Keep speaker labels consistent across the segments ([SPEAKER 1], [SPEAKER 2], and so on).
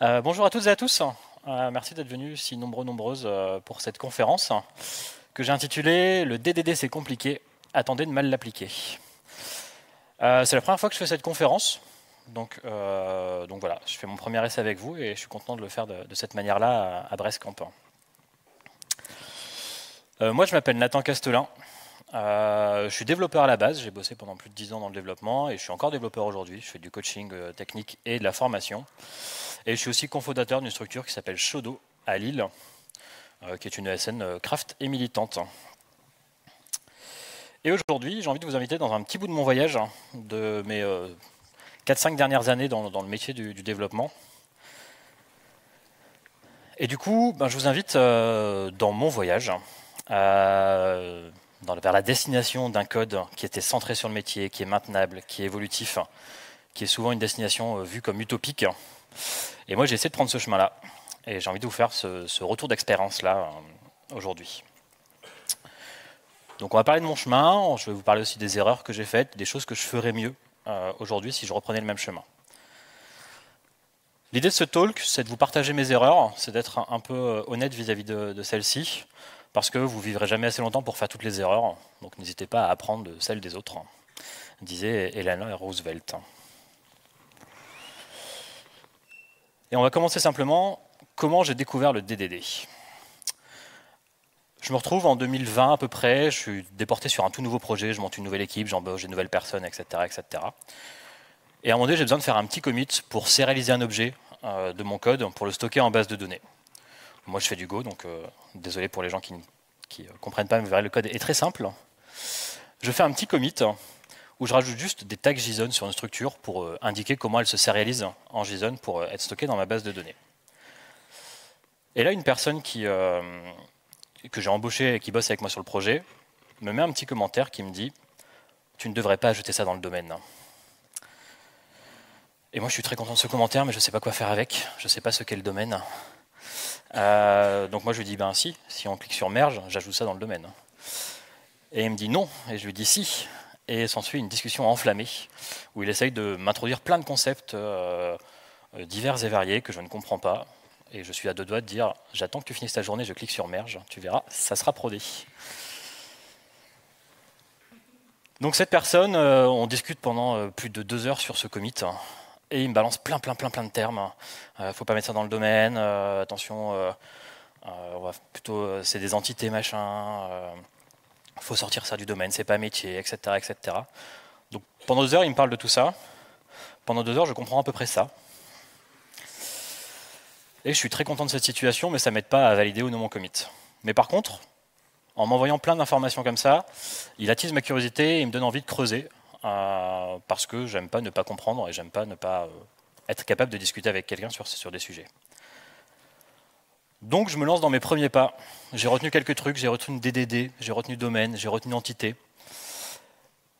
[SPEAKER 1] Bonjour à toutes et à tous. Merci d'être venus si nombreuses pour cette conférence que j'ai intitulée «Le DDD c'est compliqué, attendez de mal l'appliquer». C'est la première fois que je fais cette conférence, donc voilà, je fais mon premier essai avec vous et je suis content de le faire de cette manière-là à Brest-Camp. Moi je m'appelle Nathan Castelin, je suis développeur à la base, j'ai bossé pendant plus de 10 ans dans le développement et je suis encore développeur aujourd'hui, je fais du coaching technique et de la formation. Et je suis aussi cofondateur d'une structure qui s'appelle Shodo à Lille, qui est une ESN craft et militante. Et aujourd'hui, j'ai envie de vous inviter dans un petit bout de mon voyage, de mes 4-5 dernières années dans le métier du développement. Et du coup, je vous invite dans mon voyage vers la destination d'un code qui était centré sur le métier, qui est maintenable, qui est évolutif, qui est souvent une destination vue comme utopique. Et moi, j'ai essayé de prendre ce chemin-là. Et j'ai envie de vous faire ce retour d'expérience-là aujourd'hui. Donc on va parler de mon chemin, je vais vous parler aussi des erreurs que j'ai faites, des choses que je ferais mieux aujourd'hui si je reprenais le même chemin. L'idée de ce talk, c'est de vous partager mes erreurs, c'est d'être un peu honnête vis-à-vis de celles-ci, parce que vous vivrez jamais assez longtemps pour faire toutes les erreurs, donc n'hésitez pas à apprendre de celles des autres, disait Eleanor Roosevelt. Et on va commencer simplement, comment j'ai découvert le DDD. Je me retrouve en 2020 à peu près, je suis déporté sur un tout nouveau projet, je monte une nouvelle équipe, j'embauche de nouvelles personnes, etc., etc. Et à un moment donné, j'ai besoin de faire un petit commit pour sérialiser un objet de mon code pour le stocker en base de données. Moi, je fais du Go, donc désolé pour les gens qui ne comprennent pas, mais le code est très simple. Je fais un petit commit où je rajoute juste des tags JSON sur une structure pour indiquer comment elle se sérialise en JSON pour être stockée dans ma base de données. Et là, une personne que j'ai embauchée et qui bosse avec moi sur le projet me met un petit commentaire qui me dit « Tu ne devrais pas ajouter ça dans le domaine ». Et moi, je suis très content de ce commentaire, mais je ne sais pas quoi faire avec. Je ne sais pas ce qu'est le domaine. Donc moi, je lui dis « Ben si on clique sur « Merge », j'ajoute ça dans le domaine ». Et il me dit « Non ». Et je lui dis « Si ». Et s'ensuit une discussion enflammée où il essaye de m'introduire plein de concepts divers et variés que je ne comprends pas. Et je suis à deux doigts de dire « J'attends que tu finisses ta journée, je clique sur « Merge », tu verras, ça sera prodé ». Donc cette personne, on discute pendant plus de 2 heures sur ce commit. Et il me balance plein de termes. Faut pas mettre ça dans le domaine, attention, c'est des entités machin, faut sortir ça du domaine, c'est pas métier, etc., etc. Donc pendant 2 heures, il me parle de tout ça. Pendant 2 heures, je comprends à peu près ça. Et je suis très content de cette situation, mais ça m'aide pas à valider ou non mon commit. Mais par contre, en m'envoyant plein d'informations comme ça, il attise ma curiosité et il me donne envie de creuser, parce que j'aime pas ne pas comprendre et j'aime pas ne pas être capable de discuter avec quelqu'un sur des sujets. Donc je me lance dans mes premiers pas. J'ai retenu quelques trucs, j'ai retenu DDD, j'ai retenu domaine, j'ai retenu entité.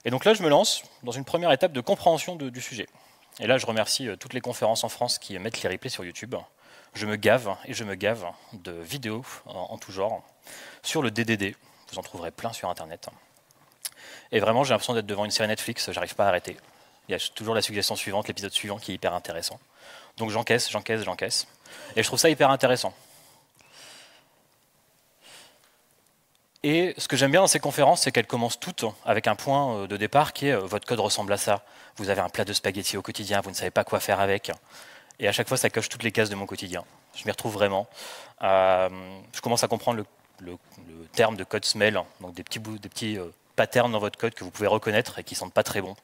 [SPEAKER 1] Et donc là, je me lance dans une première étape de compréhension du sujet. Et là, je remercie toutes les conférences en France qui mettent les replays sur YouTube. Je me gave de vidéos en tout genre sur le DDD. Vous en trouverez plein sur Internet. Et vraiment, j'ai l'impression d'être devant une série Netflix, j'arrive pas à arrêter. Il y a toujours la suggestion suivante, l'épisode suivant qui est hyper intéressant. Donc j'encaisse. Et je trouve ça hyper intéressant. Et ce que j'aime bien dans ces conférences, c'est qu'elles commencent toutes avec un point de départ qui est votre code ressemble à ça. Vous avez un plat de spaghettis au quotidien, vous ne savez pas quoi faire avec. Et à chaque fois, ça coche toutes les cases de mon quotidien. Je m'y retrouve vraiment. Je commence à comprendre le terme de code smell, donc des petits patterns dans votre code que vous pouvez reconnaître et qui ne sentent pas très bons.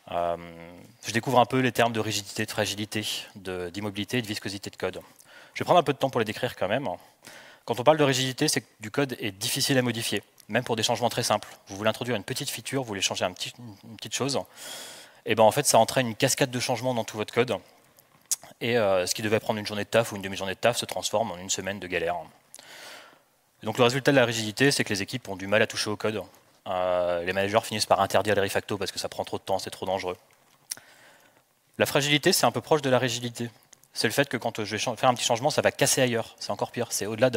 [SPEAKER 1] Je découvre un peu les termes de rigidité, de fragilité, d'immobilité et de viscosité de code. Je vais prendre un peu de temps pour les décrire quand même. Quand on parle de rigidité, c'est que du code est difficile à modifier, même pour des changements très simples. Vous voulez introduire une petite feature, vous voulez changer une petite chose, et en fait ça entraîne une cascade de changements dans tout votre code. Et ce qui devait prendre une journée de taf ou une demi-journée de taf se transforme en une semaine de galère. Et donc le résultat de la rigidité, c'est que les équipes ont du mal à toucher au code. Les managers finissent par interdire les refactos parce que ça prend trop de temps, c'est trop dangereux. La fragilité, c'est un peu proche de la rigidité. C'est le fait que quand je vais faire un petit changement, ça va casser ailleurs. C'est encore pire. C'est au-delà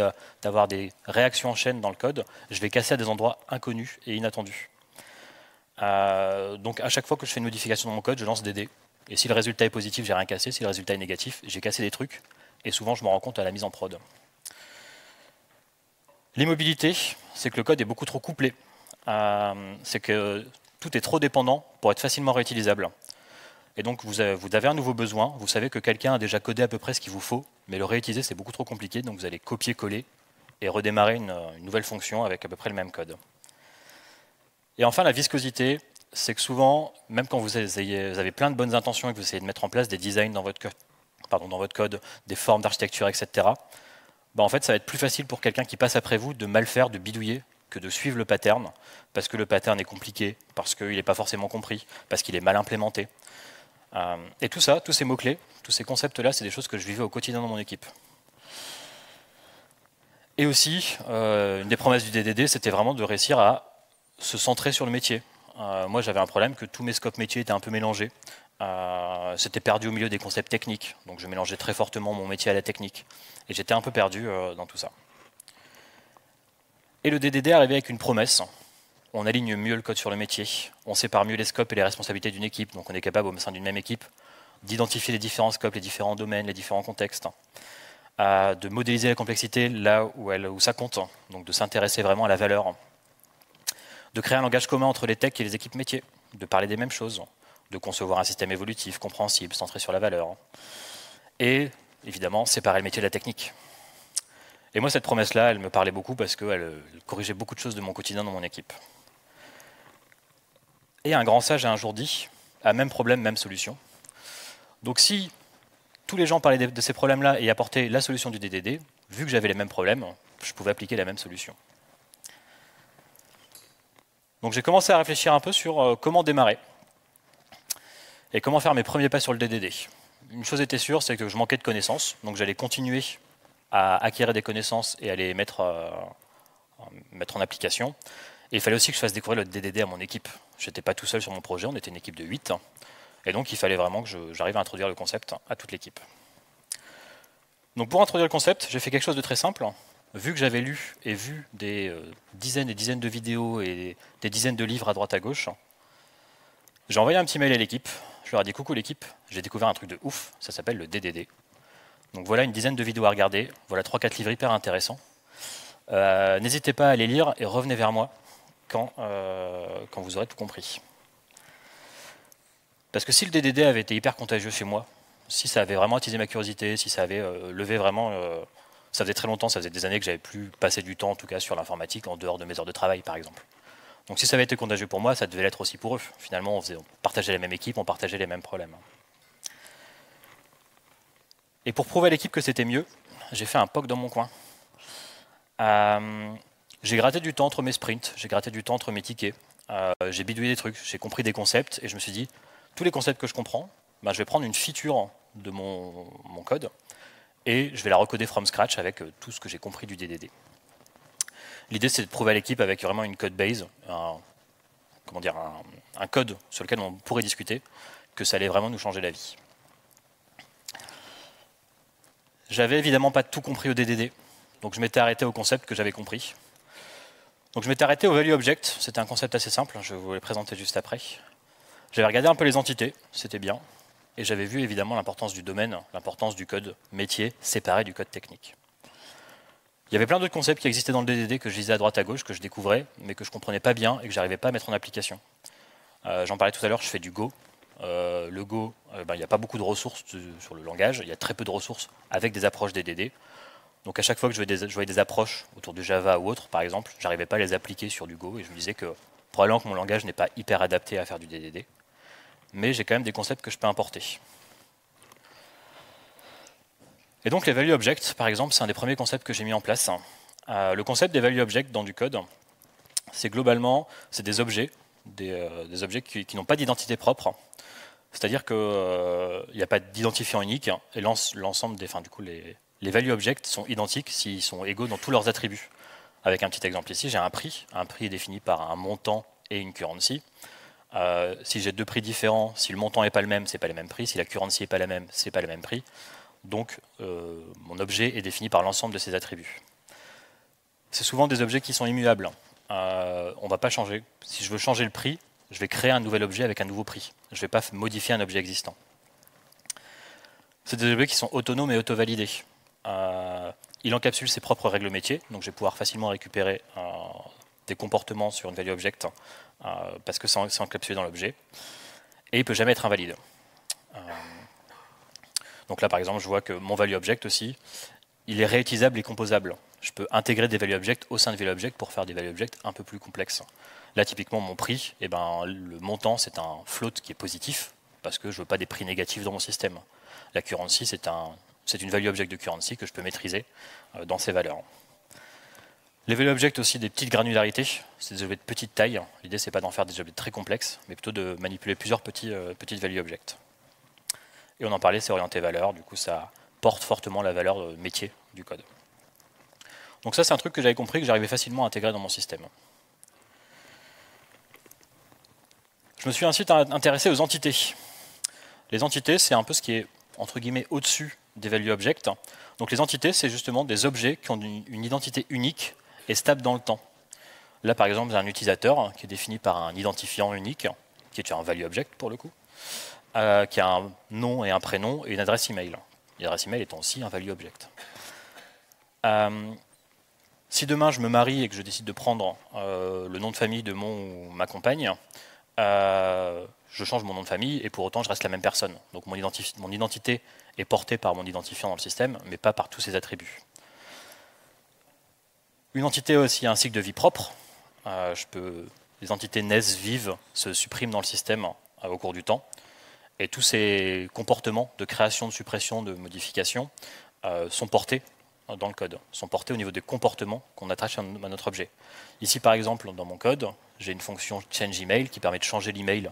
[SPEAKER 1] d'avoir des réactions en chaîne dans le code, je vais casser à des endroits inconnus et inattendus. Donc à chaque fois que je fais une modification dans mon code, je lance des dés. Et si le résultat est positif, j'ai rien cassé. Si le résultat est négatif, j'ai cassé des trucs. Et souvent, je me rends compte à la mise en prod. L'immobilité, c'est que le code est beaucoup trop couplé. C'est que tout est trop dépendant pour être facilement réutilisable. Et donc, vous avez un nouveau besoin. Vous savez que quelqu'un a déjà codé à peu près ce qu'il vous faut, mais le réutiliser, c'est beaucoup trop compliqué. Donc, vous allez copier-coller et redémarrer une nouvelle fonction avec à peu près le même code. Et enfin, la viscosité, c'est que souvent, même quand vous avez plein de bonnes intentions et que vous essayez de mettre en place des designs dans votre code, des formes d'architecture, etc., en fait, ça va être plus facile pour quelqu'un qui passe après vous de mal faire, de bidouiller, que de suivre le pattern, parce que le pattern est compliqué, parce qu'il n'est pas forcément compris, parce qu'il est mal implémenté. Et tout ça, tous ces mots-clés, tous ces concepts-là, c'est des choses que je vivais au quotidien dans mon équipe. Et aussi, une des promesses du DDD, c'était vraiment de réussir à se centrer sur le métier. Moi, j'avais un problème que tous mes scopes métiers étaient un peu mélangés. C'était perdu au milieu des concepts techniques, donc je mélangeais très fortement mon métier à la technique. Et j'étais un peu perdu dans tout ça. Et le DDD est arrivé avec une promesse. On aligne mieux le code sur le métier, on sépare mieux les scopes et les responsabilités d'une équipe, donc on est capable au sein d'une même équipe d'identifier les différents scopes, les différents domaines, les différents contextes, de modéliser la complexité là où ça compte, donc de s'intéresser vraiment à la valeur, de créer un langage commun entre les techs et les équipes métiers, de parler des mêmes choses, de concevoir un système évolutif, compréhensible, centré sur la valeur, et évidemment séparer le métier de la technique. Et moi, cette promesse-là, elle me parlait beaucoup parce qu'elle corrigeait beaucoup de choses de mon quotidien dans mon équipe. Et un grand sage a un jour dit, même problème, même solution. Donc si tous les gens parlaient de ces problèmes-là et apportaient la solution du DDD, vu que j'avais les mêmes problèmes, je pouvais appliquer la même solution. Donc j'ai commencé à réfléchir un peu sur comment démarrer et comment faire mes premiers pas sur le DDD. Une chose était sûre, c'est que je manquais de connaissances, donc j'allais continuer à acquérir des connaissances et à les mettre en application. Et il fallait aussi que je fasse découvrir le DDD à mon équipe. Je n'étais pas tout seul sur mon projet, on était une équipe de 8. Et donc il fallait vraiment que j'arrive à introduire le concept à toute l'équipe. Donc pour introduire le concept, j'ai fait quelque chose de très simple. Vu que j'avais lu et vu des dizaines et dizaines de vidéos et des dizaines de livres à droite à gauche, j'ai envoyé un petit mail à l'équipe. Je leur ai dit « Coucou l'équipe, j'ai découvert un truc de ouf, ça s'appelle le DDD. » Donc voilà une dizaine de vidéos à regarder, voilà 3-4 livres hyper intéressants. N'hésitez pas à les lire et revenez vers moi quand vous aurez tout compris. Parce que si le DDD avait été hyper contagieux chez moi, si ça avait vraiment attisé ma curiosité, si ça avait levé vraiment... ça faisait très longtemps, ça faisait des années que j'avais plus passé du temps en tout cas sur l'informatique en dehors de mes heures de travail par exemple. Donc si ça avait été contagieux pour moi, ça devait l'être aussi pour eux. Finalement, on partageait la même équipe, on partageait les mêmes problèmes. Et pour prouver à l'équipe que c'était mieux, j'ai fait un POC dans mon coin. J'ai gratté du temps entre mes sprints, j'ai gratté du temps entre mes tickets, j'ai bidouillé des trucs, j'ai compris des concepts et je me suis dit, tous les concepts que je comprends, je vais prendre une feature de mon code et je vais la recoder from scratch avec tout ce que j'ai compris du DDD. L'idée, c'est de prouver à l'équipe avec vraiment une code base, un code sur lequel on pourrait discuter, que ça allait vraiment nous changer la vie. J'avais évidemment pas tout compris au DDD, donc je m'étais arrêté au concept que j'avais compris. Donc je m'étais arrêté au value object, c'était un concept assez simple, je vais vous le présenter juste après. J'avais regardé un peu les entités, c'était bien, et j'avais vu évidemment l'importance du domaine, l'importance du code métier séparé du code technique. Il y avait plein d'autres concepts qui existaient dans le DDD que je lisais à droite à gauche, que je découvrais, mais que je ne comprenais pas bien et que je n'arrivais pas à mettre en application. J'en parlais tout à l'heure, je fais du Go. Le Go, il n'y a pas beaucoup de ressources sur le langage, il y a très peu de ressources avec des approches DDD. Donc à chaque fois que je voyais des approches autour du Java ou autre, par exemple, je n'arrivais pas à les appliquer sur du Go et je me disais que probablement que mon langage n'est pas hyper adapté à faire du DDD. Mais j'ai quand même des concepts que je peux importer. Et donc les value objects, par exemple, c'est un des premiers concepts que j'ai mis en place. Le concept des value objects dans du code, c'est globalement des objets, des objets qui n'ont pas d'identité propre. C'est-à-dire qu'il n'y a pas d'identifiant unique et l'ensemble les value objects sont identiques s'ils sont égaux dans tous leurs attributs. Avec un petit exemple ici, j'ai un prix. Un prix est défini par un montant et une currency. Si j'ai deux prix différents, si le montant n'est pas le même, c'est pas les mêmes prix. Si la currency n'est pas la même, c'est pas le même prix. Donc, mon objet est défini par l'ensemble de ces attributs. C'est souvent des objets qui sont immuables. On ne va pas changer. Si je veux changer le prix, je vais créer un nouvel objet avec un nouveau prix. Je ne vais pas modifier un objet existant. C'est des objets qui sont autonomes et auto-validés. Il encapsule ses propres règles métiers, donc je vais pouvoir facilement récupérer des comportements sur une value object parce que c'est encapsulé dans l'objet. Et il ne peut jamais être invalide. Donc là, par exemple, je vois que mon value object aussi, il est réutilisable et composable. Je peux intégrer des value objects au sein de value object pour faire des value objects un peu plus complexes. Là, typiquement, mon prix, eh ben, le montant, c'est un float qui est positif, parce que je ne veux pas des prix négatifs dans mon système. La currency, c'est une value object de currency que je peux maîtriser dans ces valeurs. Les value objects aussi des petites granularités, c'est des objets de petite taille. L'idée, c'est pas d'en faire des objets très complexes, mais plutôt de manipuler plusieurs petites value objects. Et on en parlait, c'est orienté valeur, du coup ça porte fortement la valeur métier du code. Donc ça, c'est un truc que j'avais compris, que j'arrivais facilement à intégrer dans mon système. Je me suis ensuite intéressé aux entités. Les entités, c'est un peu ce qui est, entre guillemets, au-dessus des value objects. Donc les entités, c'est justement des objets qui ont une identité unique et stable dans le temps. Là, par exemple, j'ai un utilisateur qui est défini par un identifiant unique, qui est un value object pour le coup, qui a un nom et un prénom et une adresse email. L'adresse email étant aussi un value object. Si demain je me marie et que je décide de prendre le nom de famille de mon ou ma compagne, je change mon nom de famille et pour autant je reste la même personne. Donc mon identité est portée par mon identifiant dans le système, mais pas par tous ses attributs. Une entité a aussi un cycle de vie propre. Les entités naissent, vivent, se suppriment dans le système au cours du temps. Et tous ces comportements de création, de suppression, de modification sont portés dans le code, sont portés au niveau des comportements qu'on attache à notre objet. Ici, par exemple, dans mon code, j'ai une fonction change email qui permet de changer l'email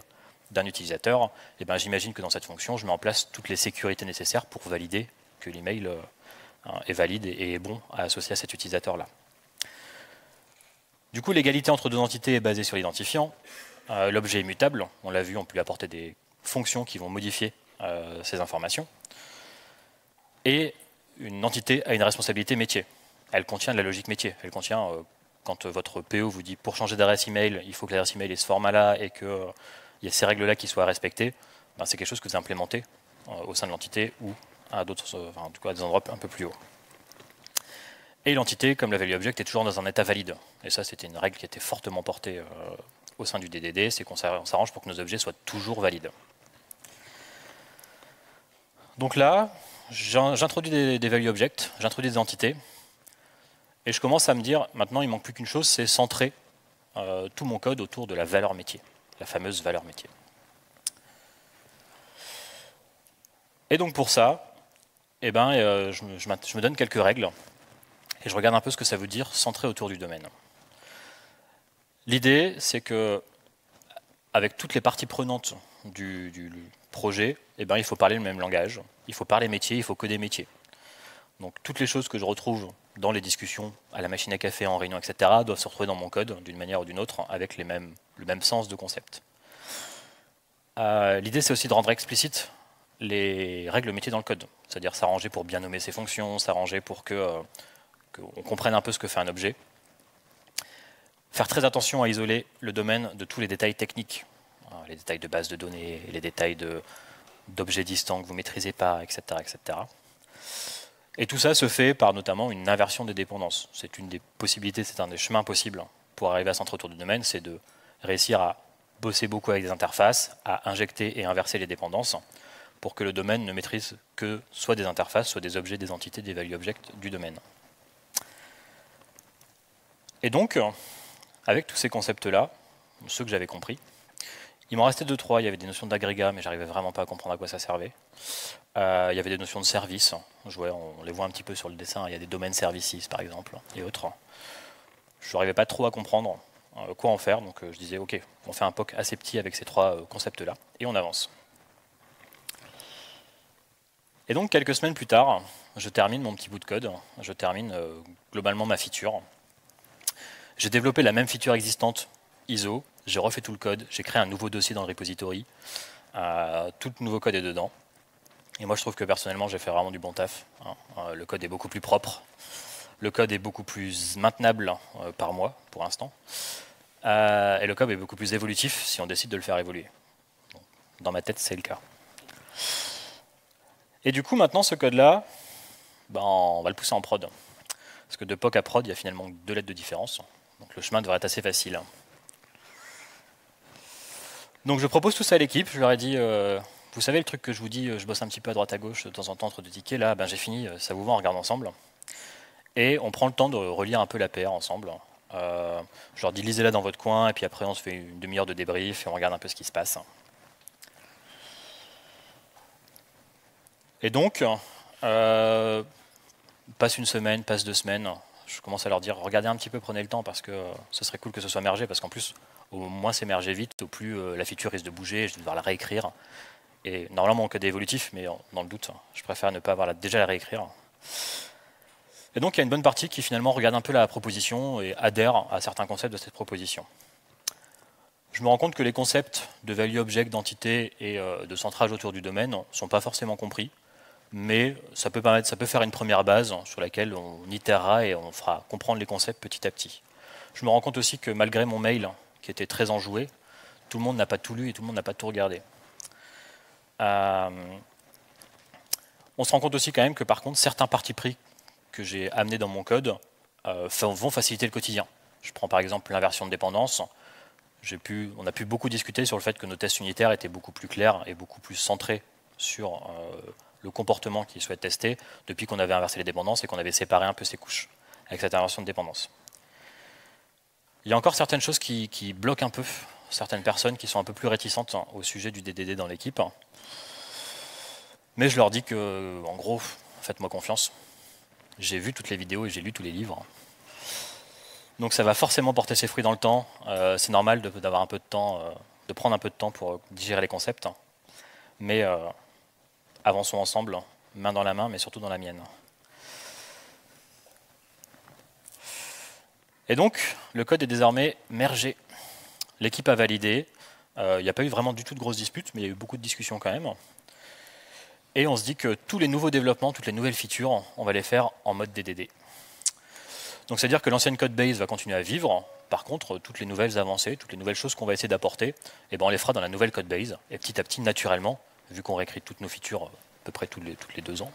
[SPEAKER 1] d'un utilisateur. Et ben, j'imagine que dans cette fonction, je mets en place toutes les sécurités nécessaires pour valider que l'email est valide et est bon à associer à cet utilisateur-là. Du coup, l'égalité entre deux entités est basée sur l'identifiant. L'objet est mutable. On l'a vu, on peut lui apporter des fonctions qui vont modifier ces informations. Et une entité a une responsabilité métier. Elle contient de la logique métier. Elle contient, quand votre PO vous dit pour changer d'adresse email, il faut que l'adresse email ait ce format-là et qu'il y a ces règles-là qui soient respectées, ben c'est quelque chose que vous implémentez au sein de l'entité ou à d'autres, en tout cas à des endroits un peu plus hauts. Et l'entité, comme la value object, est toujours dans un état valide. Et ça, c'était une règle qui était fortement portée au sein du DDD, c'est qu'on s'arrange pour que nos objets soient toujours valides. Donc là, j'introduis des value objects, j'introduis des entités, et je commence à me dire, maintenant il ne manque plus qu'une chose, c'est centrer tout mon code autour de la valeur métier, la fameuse valeur métier. Et donc pour ça, eh ben, je me donne quelques règles, et je regarde un peu ce que ça veut dire centrer autour du domaine. L'idée, c'est que avec toutes les parties prenantes du projet, eh ben, il faut parler le même langage, il faut parler métier, il faut coder métier. Donc toutes les choses que je retrouve dans les discussions, à la machine à café, en réunion, etc., doivent se retrouver dans mon code d'une manière ou d'une autre, avec le même sens de concept. L'idée, c'est aussi de rendre explicite les règles métier dans le code, c'est-à-dire s'arranger pour bien nommer ses fonctions, s'arranger pour qu'on comprenne un peu ce que fait un objet. Faire très attention à isoler le domaine de tous les détails techniques, les détails de base de données, les détails d'objets distants que vous ne maîtrisez pas, etc., etc. Et tout ça se fait par notamment une inversion des dépendances. C'est une des possibilités, c'est un des chemins possibles pour arriver à centrer autour du domaine, c'est de réussir à bosser beaucoup avec des interfaces, à injecter et inverser les dépendances pour que le domaine ne maîtrise que soit des interfaces, soit des objets, des entités, des value objects du domaine. Et donc, avec tous ces concepts-là, ceux que j'avais compris, il m'en restait 2-3. Il y avait des notions d'agrégat, mais j'arrivais vraiment pas à comprendre à quoi ça servait. Il y avait des notions de service. On les voit un petit peu sur le dessin. Il y a des domaines services, par exemple, et autres. Je n'arrivais pas trop à comprendre quoi en faire. Donc je disais, OK, on fait un POC assez petit avec ces 3 concepts-là, et on avance. Et donc, quelques semaines plus tard, je termine mon petit bout de code. Je termine globalement ma feature. J'ai développé la même feature existante ISO, j'ai refait tout le code, j'ai créé un nouveau dossier dans le repository, tout le nouveau code est dedans. Et moi je trouve que personnellement j'ai fait vraiment du bon taf. Le code est beaucoup plus propre, le code est beaucoup plus maintenable par mois pour l'instant, et le code est beaucoup plus évolutif si on décide de le faire évoluer. Dans ma tête c'est le cas. Et du coup, maintenant, ce code-là, ben, on va le pousser en prod. Parce que de POC à prod, il y a finalement 2 lettres de différence. Donc le chemin devrait être assez facile. Donc je propose tout ça à l'équipe. Je leur ai dit, vous savez le truc que je vous dis, je bosse un petit peu à droite à gauche de temps en temps entre 2 tickets. Là, ben, j'ai fini, ça vous va, on regarde ensemble. Et on prend le temps de relire un peu la PR ensemble. Je leur dis, lisez-la dans votre coin, et puis après on se fait une demi-heure de débrief et on regarde un peu ce qui se passe. Et donc, passe une semaine, passe 2 semaines, je commence à leur dire, regardez un petit peu, prenez le temps, parce que ce serait cool que ce soit mergé, parce qu'en plus, au moins c'est mergé vite, au plus la feature risque de bouger, je vais devoir la réécrire. Et normalement, mon code est évolutif, mais dans le doute, je préfère ne pas avoir déjà la réécrire. Et donc, il y a une bonne partie qui finalement regarde un peu la proposition et adhère à certains concepts de cette proposition. Je me rends compte que les concepts de value object, d'entité et de centrage autour du domaine ne sont pas forcément compris, mais ça peut faire une première base sur laquelle on itérera et on fera comprendre les concepts petit à petit. Je me rends compte aussi que malgré mon mail, qui était très enjoué, tout le monde n'a pas tout lu et tout le monde n'a pas tout regardé. On se rend compte aussi quand même que par contre, certains partis pris que j'ai amenés dans mon code vont faciliter le quotidien. Je prends par exemple l'inversion de dépendance. On a pu beaucoup discuter sur le fait que nos tests unitaires étaient beaucoup plus clairs et beaucoup plus centrés sur le comportement qu'ils souhaitent tester depuis qu'on avait inversé les dépendances et qu'on avait séparé un peu ces couches avec cette inversion de dépendance. Il y a encore certaines choses qui bloquent un peu certaines personnes qui sont un peu plus réticentes au sujet du DDD dans l'équipe. Mais je leur dis que, en gros, faites-moi confiance. J'ai vu toutes les vidéos et j'ai lu tous les livres. Donc ça va forcément porter ses fruits dans le temps. C'est normal d'avoir un peu de temps, de prendre un peu de temps pour digérer les concepts. Mais avançons ensemble, main dans la main, mais surtout dans la mienne. Et donc, le code est désormais mergé. L'équipe a validé. Il n'y a pas eu vraiment du tout de grosses disputes, mais il y a eu beaucoup de discussions quand même. Et on se dit que tous les nouveaux développements, toutes les nouvelles features, on va les faire en mode DDD. Donc c'est-à-dire que l'ancienne code base va continuer à vivre. Par contre, toutes les nouvelles avancées, toutes les nouvelles choses qu'on va essayer d'apporter, on les fera dans la nouvelle code base. Et petit à petit, naturellement, vu qu'on réécrit toutes nos features à peu près toutes les 2 ans,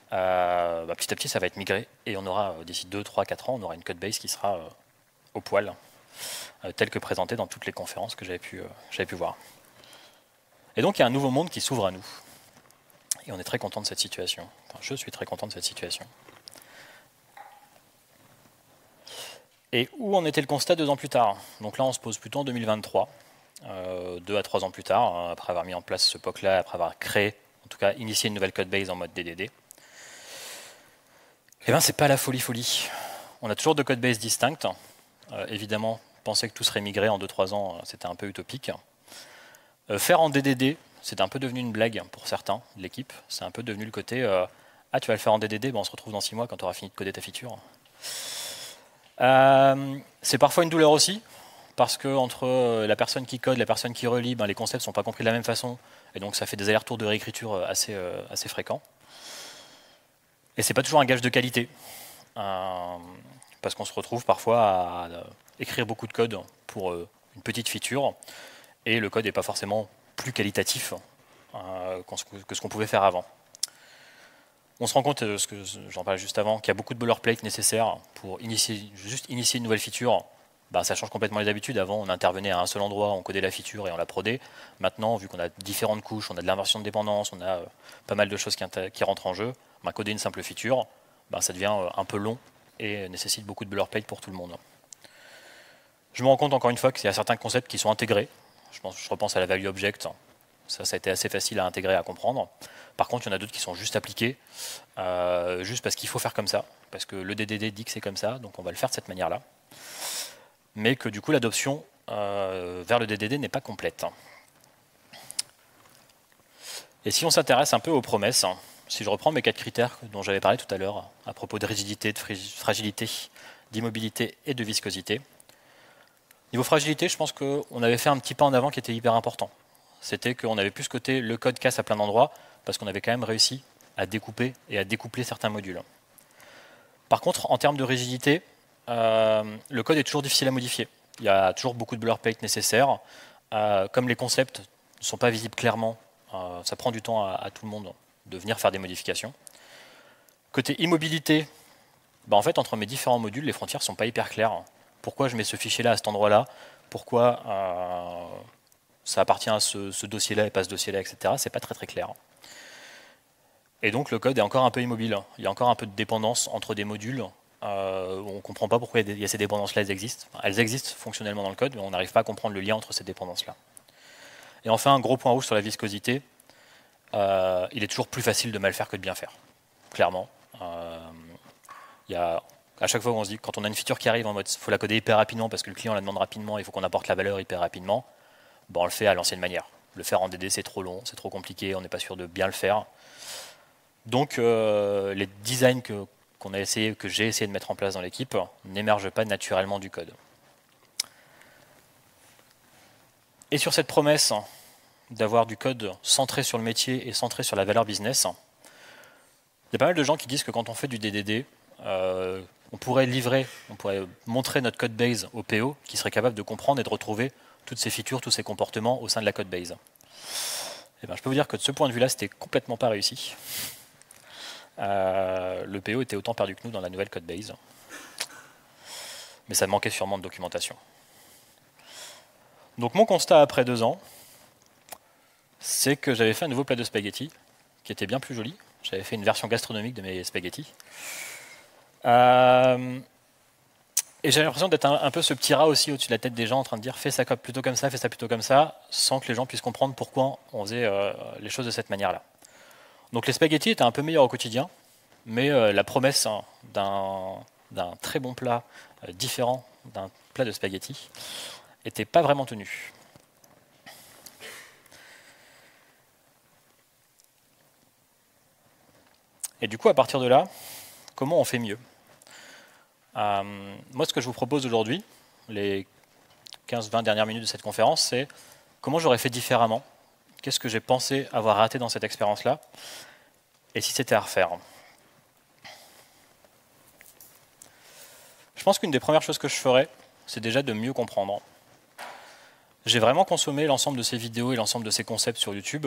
[SPEAKER 1] petit à petit, ça va être migré. Et on aura, d'ici 2, 3, 4 ans, on aura une code base qui sera au poil, telle que présentée dans toutes les conférences que j'avais pu voir. Et donc, il y a un nouveau monde qui s'ouvre à nous. Et on est très content de cette situation. Enfin, je suis très content de cette situation. Et où en était le constat 2 ans plus tard? Donc là, on se pose plutôt en 2023, 2 à 3 ans plus tard, après avoir mis en place ce POC-là, après avoir créé, en tout cas initié une nouvelle code base en mode DDD. Eh bien, c'est pas la folie. On a toujours 2 code bases distinctes. Évidemment, penser que tout serait migré en 2-3 ans, c'était un peu utopique. Faire en DDD, c'est un peu devenu une blague pour certains de l'équipe. C'est un peu devenu le côté ah, tu vas le faire en DDD, on se retrouve dans 6 mois quand tu auras fini de coder ta feature. C'est parfois une douleur aussi, parce que entre la personne qui code, la personne qui relit, les concepts ne sont pas compris de la même façon, et donc ça fait des allers-retours de réécriture assez fréquents. Et c'est pas toujours un gage de qualité, parce qu'on se retrouve parfois à écrire beaucoup de code pour une petite feature, et le code n'est pas forcément plus qualitatif que ce qu'on pouvait faire avant. On se rend compte, ce que j'en parlais juste avant, qu'il y a beaucoup de boilerplate nécessaires pour juste initier une nouvelle feature. Ça change complètement les habitudes. Avant, on intervenait à un seul endroit, on codait la feature et on la prodait. Maintenant, vu qu'on a différentes couches, on a de l'inversion de dépendance, on a pas mal de choses qui rentrent en jeu, coder une simple feature, ça devient un peu long et nécessite beaucoup de boilerplate pour tout le monde. Je me rends compte encore une fois qu'il y a certains concepts qui sont intégrés. Je repense à la value object. Ça a été assez facile à intégrer, à comprendre. Par contre, il y en a d'autres qui sont juste appliqués, juste parce qu'il faut faire comme ça, parce que le DDD dit que c'est comme ça, donc on va le faire de cette manière-là. Mais que du coup, l'adoption vers le DDD n'est pas complète. Et si on s'intéresse un peu aux promesses, si je reprends mes 4 critères dont j'avais parlé tout à l'heure, à propos de rigidité, de fragilité, d'immobilité et de viscosité, niveau fragilité, je pense qu'on avait fait un petit pas en avant qui était hyper important. C'était qu'on avait plus ce côté le code casse à plein d'endroits, parce qu'on avait quand même réussi à découper et à découpler certains modules. Par contre, en termes de rigidité, le code est toujours difficile à modifier. Il y a toujours beaucoup de boilerplate nécessaires. Comme les concepts ne sont pas visibles clairement, ça prend du temps à tout le monde de venir faire des modifications. Côté immobilité, en fait, entre mes différents modules, les frontières ne sont pas hyper claires. Pourquoi je mets ce fichier-là à cet endroit-là? Pourquoi ça appartient à ce dossier-là et pas ce dossier-là, etc. C'est pas très très clair. Et donc le code est encore un peu immobile. Il y a encore un peu de dépendance entre des modules. On ne comprend pas pourquoi il y a ces dépendances-là, elles existent. Elles existent fonctionnellement dans le code, mais on n'arrive pas à comprendre le lien entre ces dépendances-là. Et enfin, un gros point rouge sur la viscosité, il est toujours plus facile de mal faire que de bien faire. Clairement. À chaque fois qu'on se dit, quand on a une feature qui arrive en mode il faut la coder hyper rapidement parce que le client la demande rapidement, il faut qu'on apporte la valeur hyper rapidement, on le fait à l'ancienne manière. Le faire en DD, c'est trop long, c'est trop compliqué, on n'est pas sûr de bien le faire. Donc les designs que j'ai essayé de mettre en place dans l'équipe n'émergent pas naturellement du code. Et sur cette promesse d'avoir du code centré sur le métier et centré sur la valeur business, il y a pas mal de gens qui disent que quand on fait du DDD, on pourrait montrer notre code base au PO qui serait capable de comprendre et de retrouver toutes ces features, tous ces comportements au sein de la code base. Et je peux vous dire que de ce point de vue-là, c'était complètement pas réussi. Le PO était autant perdu que nous dans la nouvelle code base. Mais ça manquait sûrement de documentation. Donc mon constat après 2 ans, c'est que j'avais fait un nouveau plat de spaghettis qui était bien plus joli. J'avais fait une version gastronomique de mes spaghettis. Et j'avais l'impression d'être un peu ce petit rat aussi au-dessus de la tête des gens en train de dire fais ça plutôt comme ça, fais ça plutôt comme ça, sans que les gens puissent comprendre pourquoi on faisait les choses de cette manière-là. Donc les spaghettis étaient un peu meilleurs au quotidien, mais la promesse d'un très bon plat différent d'un plat de spaghettis n'était pas vraiment tenue. Et du coup, à partir de là, comment on fait mieux? Moi, ce que je vous propose aujourd'hui, les 15-20 dernières minutes de cette conférence, c'est comment j'aurais fait différemment, qu'est-ce que j'ai pensé avoir raté dans cette expérience-là, et si c'était à refaire. Je pense qu'une des premières choses que je ferais, c'est déjà de mieux comprendre. J'ai vraiment consommé l'ensemble de ces vidéos et l'ensemble de ces concepts sur YouTube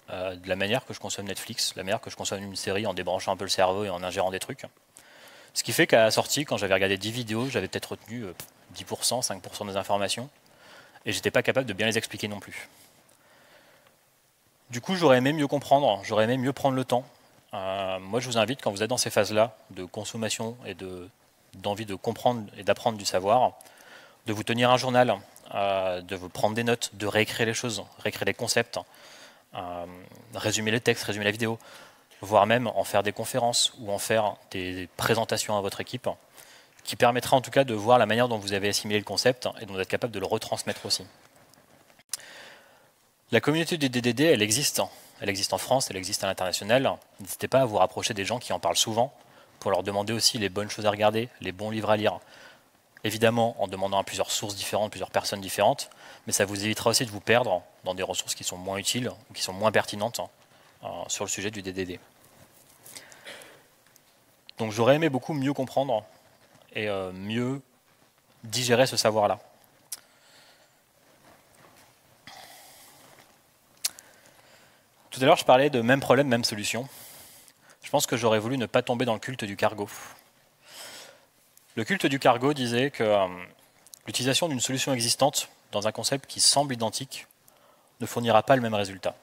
[SPEAKER 1] de la manière que je consomme Netflix, de la manière que je consomme une série en débranchant un peu le cerveau et en ingérant des trucs. Ce qui fait qu'à la sortie, quand j'avais regardé 10 vidéos, j'avais peut-être retenu 10%, 5% des informations, et j'étais pas capable de bien les expliquer non plus. Du coup, j'aurais aimé mieux comprendre, j'aurais aimé mieux prendre le temps. Moi, je vous invite, quand vous êtes dans ces phases-là de consommation et d'envie de comprendre et d'apprendre du savoir, de vous tenir un journal, de vous prendre des notes, de réécrire les choses, réécrire les concepts, résumer les textes, résumer la vidéo, voire même en faire des conférences ou en faire des présentations à votre équipe, qui permettra en tout cas de voir la manière dont vous avez assimilé le concept et dont vous êtes capable de le retransmettre aussi. La communauté du DDD, elle existe en France, elle existe à l'international. N'hésitez pas à vous rapprocher des gens qui en parlent souvent pour leur demander aussi les bonnes choses à regarder, les bons livres à lire. Évidemment, en demandant à plusieurs sources différentes, plusieurs personnes différentes, mais ça vous évitera aussi de vous perdre dans des ressources qui sont moins utiles ou qui sont moins pertinentes sur le sujet du DDD. Donc j'aurais aimé beaucoup mieux comprendre et mieux digérer ce savoir-là. Tout à l'heure, je parlais de même problème, même solution. Je pense que j'aurais voulu ne pas tomber dans le culte du cargo. Le culte du cargo disait que l'utilisation d'une solution existante dans un concept qui semble identique ne fournira pas le même résultat.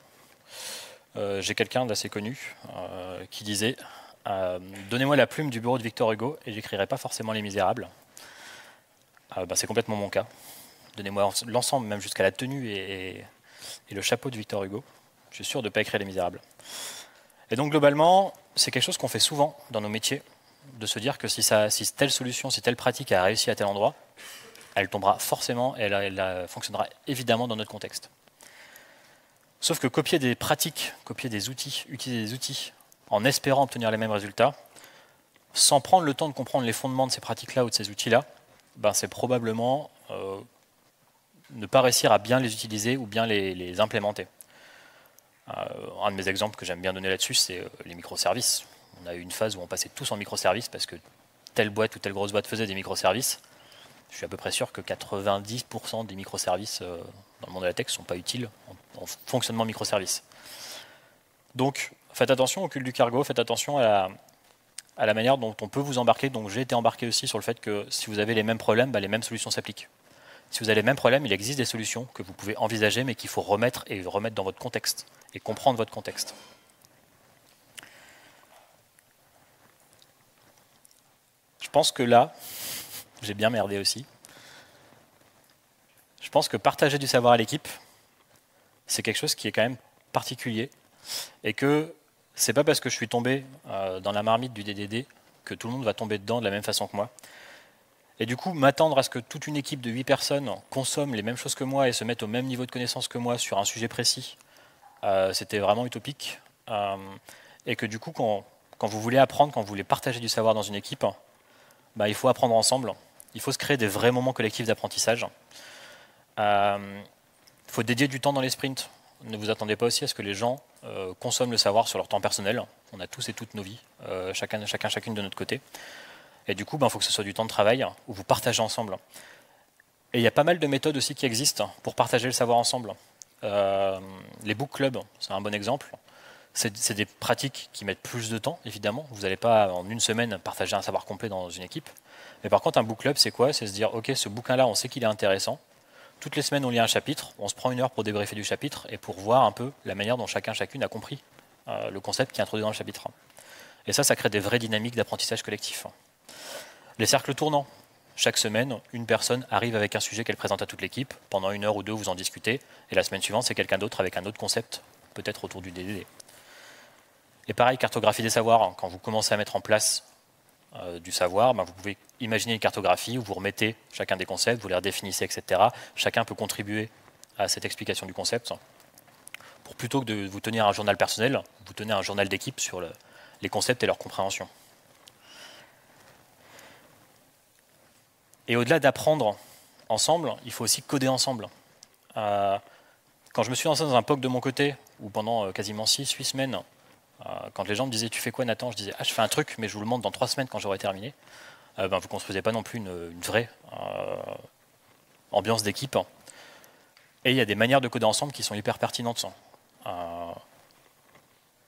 [SPEAKER 1] J'ai quelqu'un d'assez connu qui disait donnez-moi la plume du bureau de Victor Hugo et j'écrirai pas forcément Les Misérables. C'est complètement mon cas. Donnez-moi l'ensemble, même jusqu'à la tenue et le chapeau de Victor Hugo. Je suis sûr de ne pas écrire Les Misérables. Et donc globalement, c'est quelque chose qu'on fait souvent dans nos métiers, de se dire que si telle solution, si telle pratique a réussi à tel endroit, elle tombera forcément et elle fonctionnera évidemment dans notre contexte. Sauf que copier des pratiques, copier des outils, utiliser des outils en espérant obtenir les mêmes résultats, sans prendre le temps de comprendre les fondements de ces pratiques-là ou de ces outils-là, c'est probablement ne pas réussir à bien les utiliser ou bien les implémenter. Un de mes exemples que j'aime bien donner là-dessus, c'est les microservices. On a eu une phase où on passait tous en microservices parce que telle boîte ou telle grosse boîte faisait des microservices. Je suis à peu près sûr que 90% des microservices dans le monde de la tech ne sont pas utiles en fonctionnement microservices. Donc, faites attention au cul du cargo, faites attention à la manière dont on peut vous embarquer. Donc j'ai été embarqué aussi sur le fait que si vous avez les mêmes problèmes, les mêmes solutions s'appliquent. Si vous avez les mêmes problèmes, il existe des solutions que vous pouvez envisager, mais qu'il faut remettre dans votre contexte et comprendre votre contexte. Je pense que là, j'ai bien merdé aussi. Je pense que partager du savoir à l'équipe, c'est quelque chose qui est quand même particulier et que c'est pas parce que je suis tombé dans la marmite du DDD que tout le monde va tomber dedans de la même façon que moi. Et du coup, m'attendre à ce que toute une équipe de 8 personnes consomme les mêmes choses que moi et se mette au même niveau de connaissance que moi sur un sujet précis, c'était vraiment utopique. Et que du coup, quand vous voulez apprendre, quand vous voulez partager du savoir dans une équipe, il faut apprendre ensemble. Il faut se créer des vrais moments collectifs d'apprentissage. Il faut dédier du temps dans les sprints. Ne vous attendez pas aussi à ce que les gens consomment le savoir sur leur temps personnel. On a tous et toutes nos vies, chacune de notre côté. Et du coup, il faut que ce soit du temps de travail où vous partagez ensemble. Et il y a pas mal de méthodes aussi qui existent pour partager le savoir ensemble. Les book clubs, c'est un bon exemple. C'est des pratiques qui mettent plus de temps, évidemment. Vous n'allez pas en une semaine partager un savoir complet dans une équipe. Mais par contre, un book club, c'est quoi? C'est se dire, ok, ce bouquin-là, on sait qu'il est intéressant. Toutes les semaines, on lit un chapitre. On se prend 1 heure pour débriefer du chapitre et pour voir un peu la manière dont chacune a compris le concept qui est introduit dans le chapitre. Et ça crée des vraies dynamiques d'apprentissage collectif. Les cercles tournants. Chaque semaine, une personne arrive avec un sujet qu'elle présente à toute l'équipe. Pendant 1 heure ou 2, vous en discutez. Et la semaine suivante, c'est quelqu'un d'autre avec un autre concept, peut-être autour du DDD. Et pareil, cartographie des savoirs. Quand vous commencez à mettre en place du savoir, vous pouvez imaginer une cartographie où vous remettez chacun des concepts, vous les redéfinissez, etc. Chacun peut contribuer à cette explication du concept. Pour plutôt que de vous tenir un journal personnel, vous tenez un journal d'équipe sur les concepts et leur compréhension. Et au-delà d'apprendre ensemble, il faut aussi coder ensemble. Quand je me suis lancé dans un POC de mon côté, où pendant quasiment 6-8 semaines, quand les gens me disaient « tu fais quoi Nathan ?» Je disais « je fais un truc, mais je vous le montre dans 3 semaines quand j'aurai terminé ». Vous ne construisez pas non plus une vraie ambiance d'équipe. Et il y a des manières de coder ensemble qui sont hyper pertinentes.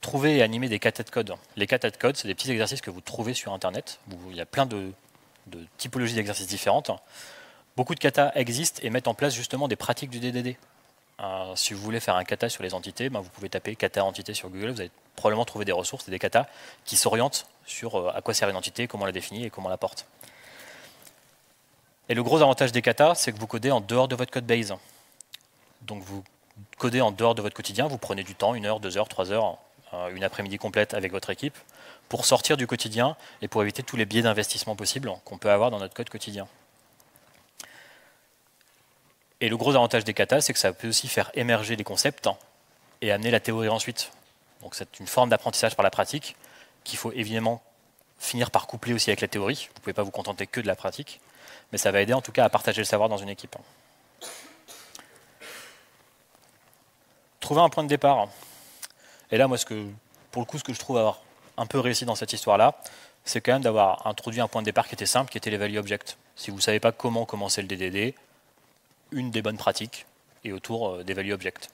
[SPEAKER 1] Trouver et animer des katas de code. Les katas de code, c'est des petits exercices que vous trouvez sur Internet. Il y a plein de typologies d'exercices différentes. Beaucoup de katas existent et mettent en place justement des pratiques du DDD. Si vous voulez faire un kata sur les entités, vous pouvez taper kata entité sur Google, vous allez probablement trouver des ressources et des katas qui s'orientent sur à quoi sert une entité, comment on la définit et comment on la porte. Et le gros avantage des katas, c'est que vous codez en dehors de votre code base. Donc vous codez en dehors de votre quotidien, vous prenez du temps, 1 heure, 2 heures, 3 heures, une après-midi complète avec votre équipe, pour sortir du quotidien et pour éviter tous les biais d'investissement possibles qu'on peut avoir dans notre code quotidien. Et le gros avantage des katas, c'est que ça peut aussi faire émerger les concepts et amener la théorie ensuite. Donc c'est une forme d'apprentissage par la pratique qu'il faut évidemment finir par coupler aussi avec la théorie. Vous ne pouvez pas vous contenter que de la pratique, mais ça va aider en tout cas à partager le savoir dans une équipe. Trouver un point de départ. Et là, moi, pour le coup, ce que je trouve avoir un peu réussi dans cette histoire-là, c'est quand même d'avoir introduit un point de départ qui était simple, qui était les value objects. Si vous ne savez pas comment commencer le DDD, une des bonnes pratiques est autour des value objects.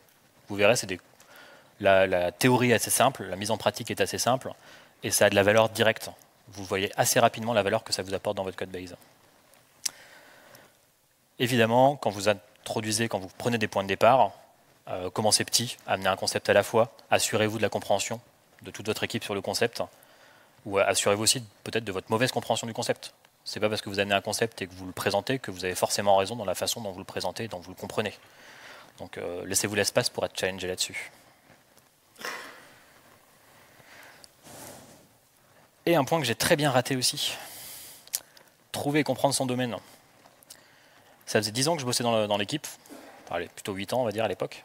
[SPEAKER 1] Vous verrez, la théorie est assez simple, la mise en pratique est assez simple, et ça a de la valeur directe. Vous voyez assez rapidement la valeur que ça vous apporte dans votre code base. Évidemment, quand vous prenez des points de départ, commencez petit, amenez un concept à la fois, assurez-vous de la compréhension de toute votre équipe sur le concept, ou assurez-vous aussi peut-être de votre mauvaise compréhension du concept. C'est pas parce que vous amenez un concept et que vous le présentez que vous avez forcément raison dans la façon dont vous le présentez et dont vous le comprenez. Donc laissez-vous l'espace pour être challengé là-dessus. Et un point que j'ai très bien raté aussi, trouver et comprendre son domaine. Ça faisait 10 ans que je bossais dans l'équipe, enfin, plutôt 8 ans on va dire à l'époque.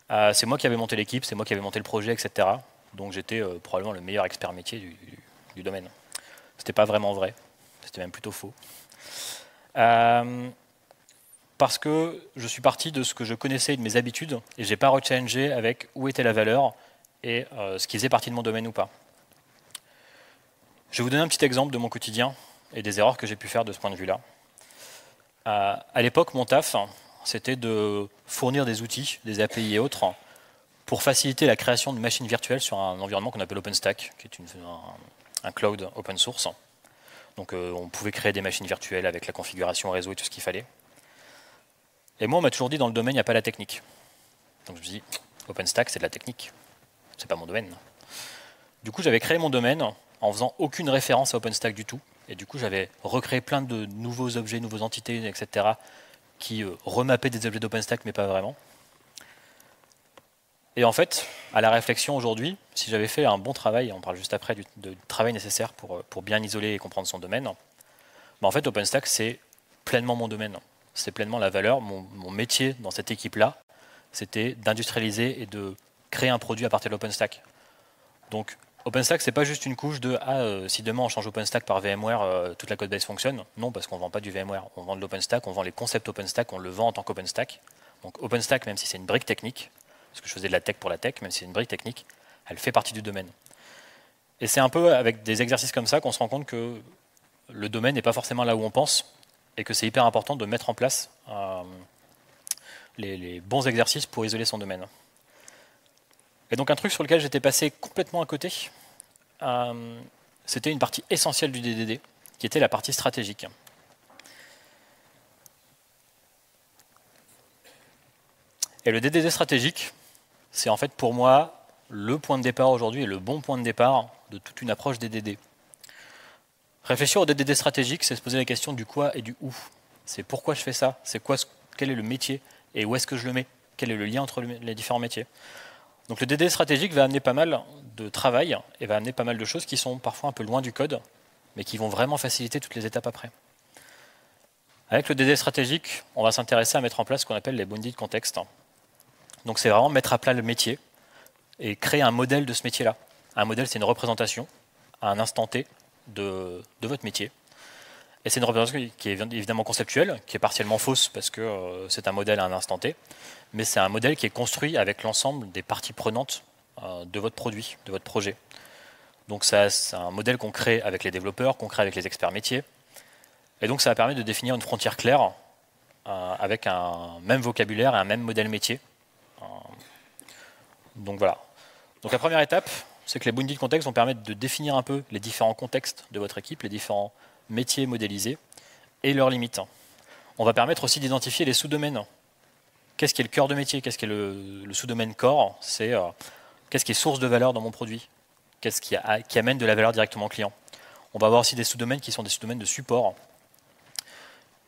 [SPEAKER 1] C'est moi qui avais monté l'équipe, c'est moi qui avais monté le projet, etc. Donc j'étais probablement le meilleur expert métier du domaine. C'était pas vraiment vrai, c'était même plutôt faux. Parce que je suis parti de ce que je connaissais et de mes habitudes, et je n'ai pas rechallengé avec où était la valeur et ce qui faisait partie de mon domaine ou pas. Je vais vous donner un petit exemple de mon quotidien et des erreurs que j'ai pu faire de ce point de vue-là. À l'époque, mon taf, c'était de fournir des outils, des API et autres, pour faciliter la création de machines virtuelles sur un environnement qu'on appelle OpenStack, qui est un cloud open source. Donc on pouvait créer des machines virtuelles avec la configuration réseau et tout ce qu'il fallait. Et moi, on m'a toujours dit, dans le domaine, il n'y a pas la technique. Donc je me suis dit, OpenStack, c'est de la technique. C'est pas mon domaine. Du coup, j'avais créé mon domaine en faisant aucune référence à OpenStack du tout. Et du coup, j'avais recréé plein de nouveaux objets, nouvelles entités, etc., qui remappaient des objets d'OpenStack, mais pas vraiment. Et en fait, à la réflexion aujourd'hui, si j'avais fait un bon travail, on parle juste après du travail nécessaire pour bien isoler et comprendre son domaine, en fait, OpenStack, c'est pleinement mon domaine. C'est pleinement la valeur. Mon métier dans cette équipe-là, c'était d'industrialiser et de créer un produit à partir de l'OpenStack. Donc, OpenStack, c'est pas juste une couche de si demain on change OpenStack par VMware, toute la codebase fonctionne. Non, parce qu'on ne vend pas du VMware. On vend de l'OpenStack, on vend les concepts OpenStack, on le vend en tant qu'OpenStack. Donc, OpenStack, même si c'est une brique technique, parce que je faisais de la tech pour la tech, même si c'est une brique technique, elle fait partie du domaine. Et c'est un peu avec des exercices comme ça qu'on se rend compte que le domaine n'est pas forcément là où on pense, et que c'est hyper important de mettre en place les bons exercices pour isoler son domaine. Et donc un truc sur lequel j'étais passé complètement à côté, c'était une partie essentielle du DDD, qui était la partie stratégique. Et le DDD stratégique, c'est en fait pour moi le point de départ aujourd'hui et le bon point de départ de toute une approche DDD. Réfléchir au DDD stratégique, c'est se poser la question du quoi et du où. C'est pourquoi je fais ça, quel est le métier et où est-ce que je le mets, quel est le lien entre les différents métiers. Donc le DDD stratégique va amener pas mal de travail et va amener pas mal de choses qui sont parfois un peu loin du code, mais qui vont vraiment faciliter toutes les étapes après. Avec le DDD stratégique, on va s'intéresser à mettre en place ce qu'on appelle les bounded contexts. Donc c'est vraiment mettre à plat le métier et créer un modèle de ce métier-là. Un modèle, c'est une représentation à un instant T de votre métier. Et c'est une représentation qui est évidemment conceptuelle, qui est partiellement fausse parce que c'est un modèle à un instant T, mais c'est un modèle qui est construit avec l'ensemble des parties prenantes de votre produit, de votre projet. Donc c'est un modèle qu'on crée avec les développeurs, qu'on crée avec les experts métiers. Et donc ça va permettre de définir une frontière claire avec un même vocabulaire et un même modèle métier. Donc voilà. Donc la première étape, c'est que les bounded contexts vont permettre de définir un peu les différents contextes de votre équipe, les différents métiers modélisés et leurs limites. On va permettre aussi d'identifier les sous-domaines. Qu'est-ce qui est le cœur de métier? Qu'est-ce qui est le sous-domaine core? C'est qu'est-ce qui est source de valeur dans mon produit? Qu'est-ce qui amène de la valeur directement au client? On va avoir aussi des sous-domaines qui sont des sous-domaines de support.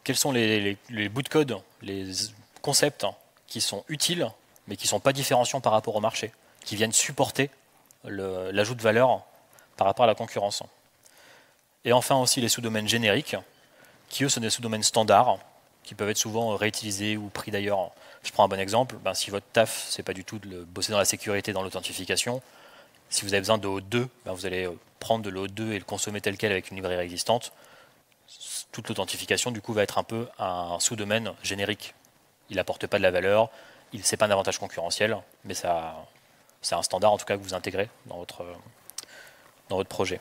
[SPEAKER 1] Quels sont les bouts de code, les concepts qui sont utiles, mais qui ne sont pas différenciants par rapport au marché, qui viennent supporter l'ajout de valeur par rapport à la concurrence. Et enfin aussi les sous-domaines génériques, qui eux sont des sous-domaines standards, qui peuvent être souvent réutilisés ou pris d'ailleurs. Je prends un bon exemple, si votre taf, c'est pas du tout de bosser dans la sécurité, dans l'authentification, si vous avez besoin de O2, vous allez prendre de l'O2 et le consommer tel quel avec une librairie existante. Toute l'authentification, du coup, va être un peu un sous-domaine générique. Il n'apporte pas de la valeur, c'est pas un avantage concurrentiel, mais c'est un standard en tout cas que vous intégrez dans votre projet.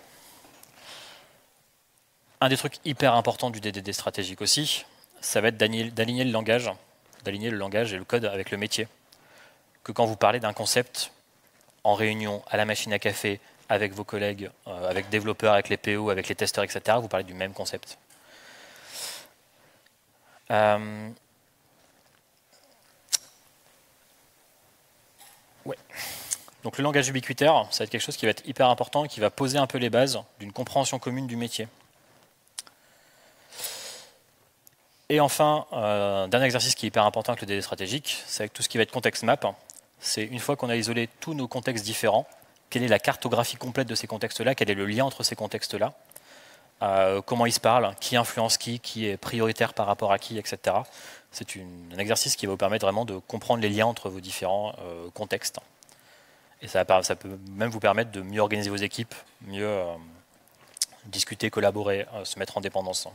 [SPEAKER 1] Un des trucs hyper importants du DDD stratégique aussi, ça va être d'aligner le langage et le code avec le métier. Que quand vous parlez d'un concept en réunion, à la machine à café, avec vos collègues, avec développeurs, avec les PO, avec les testeurs, etc., vous parlez du même concept. Ouais. Donc le langage ubiquitaire, ça va être quelque chose qui va être hyper important et qui va poser un peu les bases d'une compréhension commune du métier. Et enfin, dernier exercice qui est hyper important avec le DD stratégique, c'est avec tout ce qui va être context map. C'est une fois qu'on a isolé tous nos contextes différents, quelle est la cartographie complète de ces contextes-là, quel est le lien entre ces contextes-là, comment ils se parlent, qui influence qui est prioritaire par rapport à qui, etc. C'est un exercice qui va vous permettre vraiment de comprendre les liens entre vos différents contextes. Et ça peut même vous permettre de mieux organiser vos équipes, mieux discuter, collaborer, se mettre en dépendance.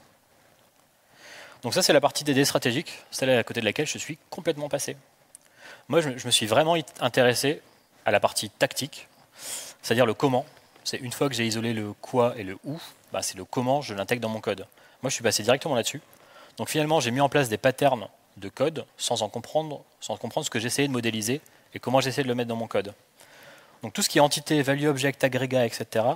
[SPEAKER 1] Donc ça, c'est la partie DD stratégique, celle à côté de laquelle je suis complètement passé. Moi, je me suis vraiment intéressé à la partie tactique, c'est-à-dire le comment. C'est une fois que j'ai isolé le quoi et le où, c'est le comment je l'intègre dans mon code. Moi, je suis passé directement là-dessus. Donc finalement, j'ai mis en place des patterns de code sans comprendre ce que j'essayais de modéliser et comment j'essaie de le mettre dans mon code. Donc tout ce qui est entité, value, object, agrégat, etc.,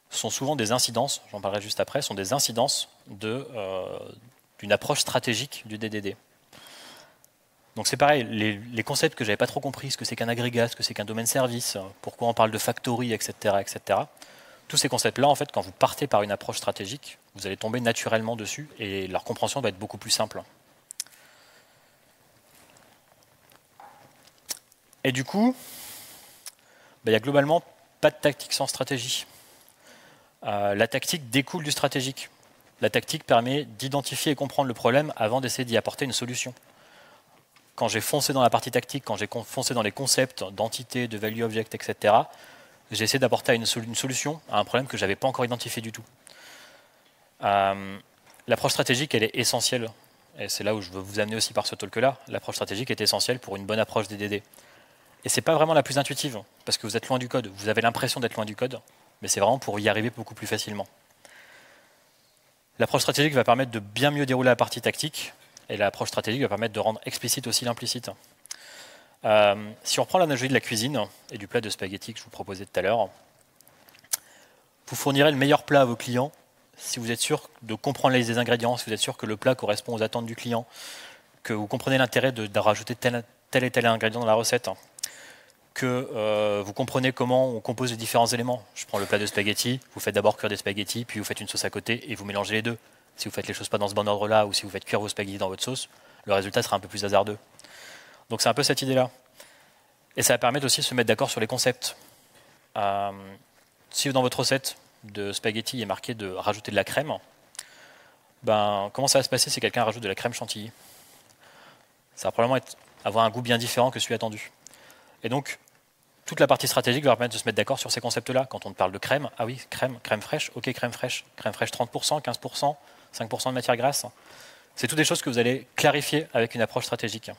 [SPEAKER 1] sont souvent des incidences, j'en parlerai juste après, sont des incidences d'une approche stratégique du DDD. Donc c'est pareil, les concepts que j'avais pas trop compris, ce que c'est qu'un agrégat, ce que c'est qu'un domaine service, pourquoi on parle de factory, etc., etc., tous ces concepts-là, en fait, quand vous partez par une approche stratégique, vous allez tomber naturellement dessus et leur compréhension va être beaucoup plus simple. Et du coup, il n'y a globalement pas de tactique sans stratégie. La tactique découle du stratégique. La tactique permet d'identifier et comprendre le problème avant d'essayer d'y apporter une solution. Quand j'ai foncé dans la partie tactique, quand j'ai foncé dans les concepts d'entité, de value object, etc., j'ai essayé d'apporter une solution à un problème que je n'avais pas encore identifié du tout. L'approche stratégique, elle est essentielle. Et c'est là où je veux vous amener aussi par ce talk-là. L'approche stratégique est essentielle pour une bonne approche des DD. Et ce n'est pas vraiment la plus intuitive, parce que vous êtes loin du code. Vous avez l'impression d'être loin du code, mais c'est vraiment pour y arriver beaucoup plus facilement. L'approche stratégique va permettre de bien mieux dérouler la partie tactique, et l'approche stratégique va permettre de rendre explicite aussi l'implicite. Si on reprend l'analogie de la cuisine et du plat de spaghetti que je vous proposais tout à l'heure, vous fournirez le meilleur plat à vos clients si vous êtes sûr de comprendre la liste des ingrédients, si vous êtes sûr que le plat correspond aux attentes du client, que vous comprenez l'intérêt de rajouter tel et tel ingrédient dans la recette, que vous comprenez comment on compose les différents éléments. Je prends le plat de spaghetti, vous faites d'abord cuire des spaghettis, puis vous faites une sauce à côté et vous mélangez les deux. Si vous faites les choses pas dans ce bon ordre-là, ou si vous faites cuire vos spaghettis dans votre sauce, le résultat sera un peu plus hasardeux. Donc c'est un peu cette idée-là. Et ça va permettre aussi de se mettre d'accord sur les concepts. Si dans votre recette de spaghetti il est marqué de rajouter de la crème, comment ça va se passer si quelqu'un rajoute de la crème chantilly? Ça va probablement avoir un goût bien différent que celui attendu. Et donc, toute la partie stratégique va permettre de se mettre d'accord sur ces concepts-là. Quand on parle de crème, ah oui, crème fraîche, ok, crème fraîche 30%, 15%, 5% de matière grasse. C'est toutes des choses que vous allez clarifier avec une approche stratégique.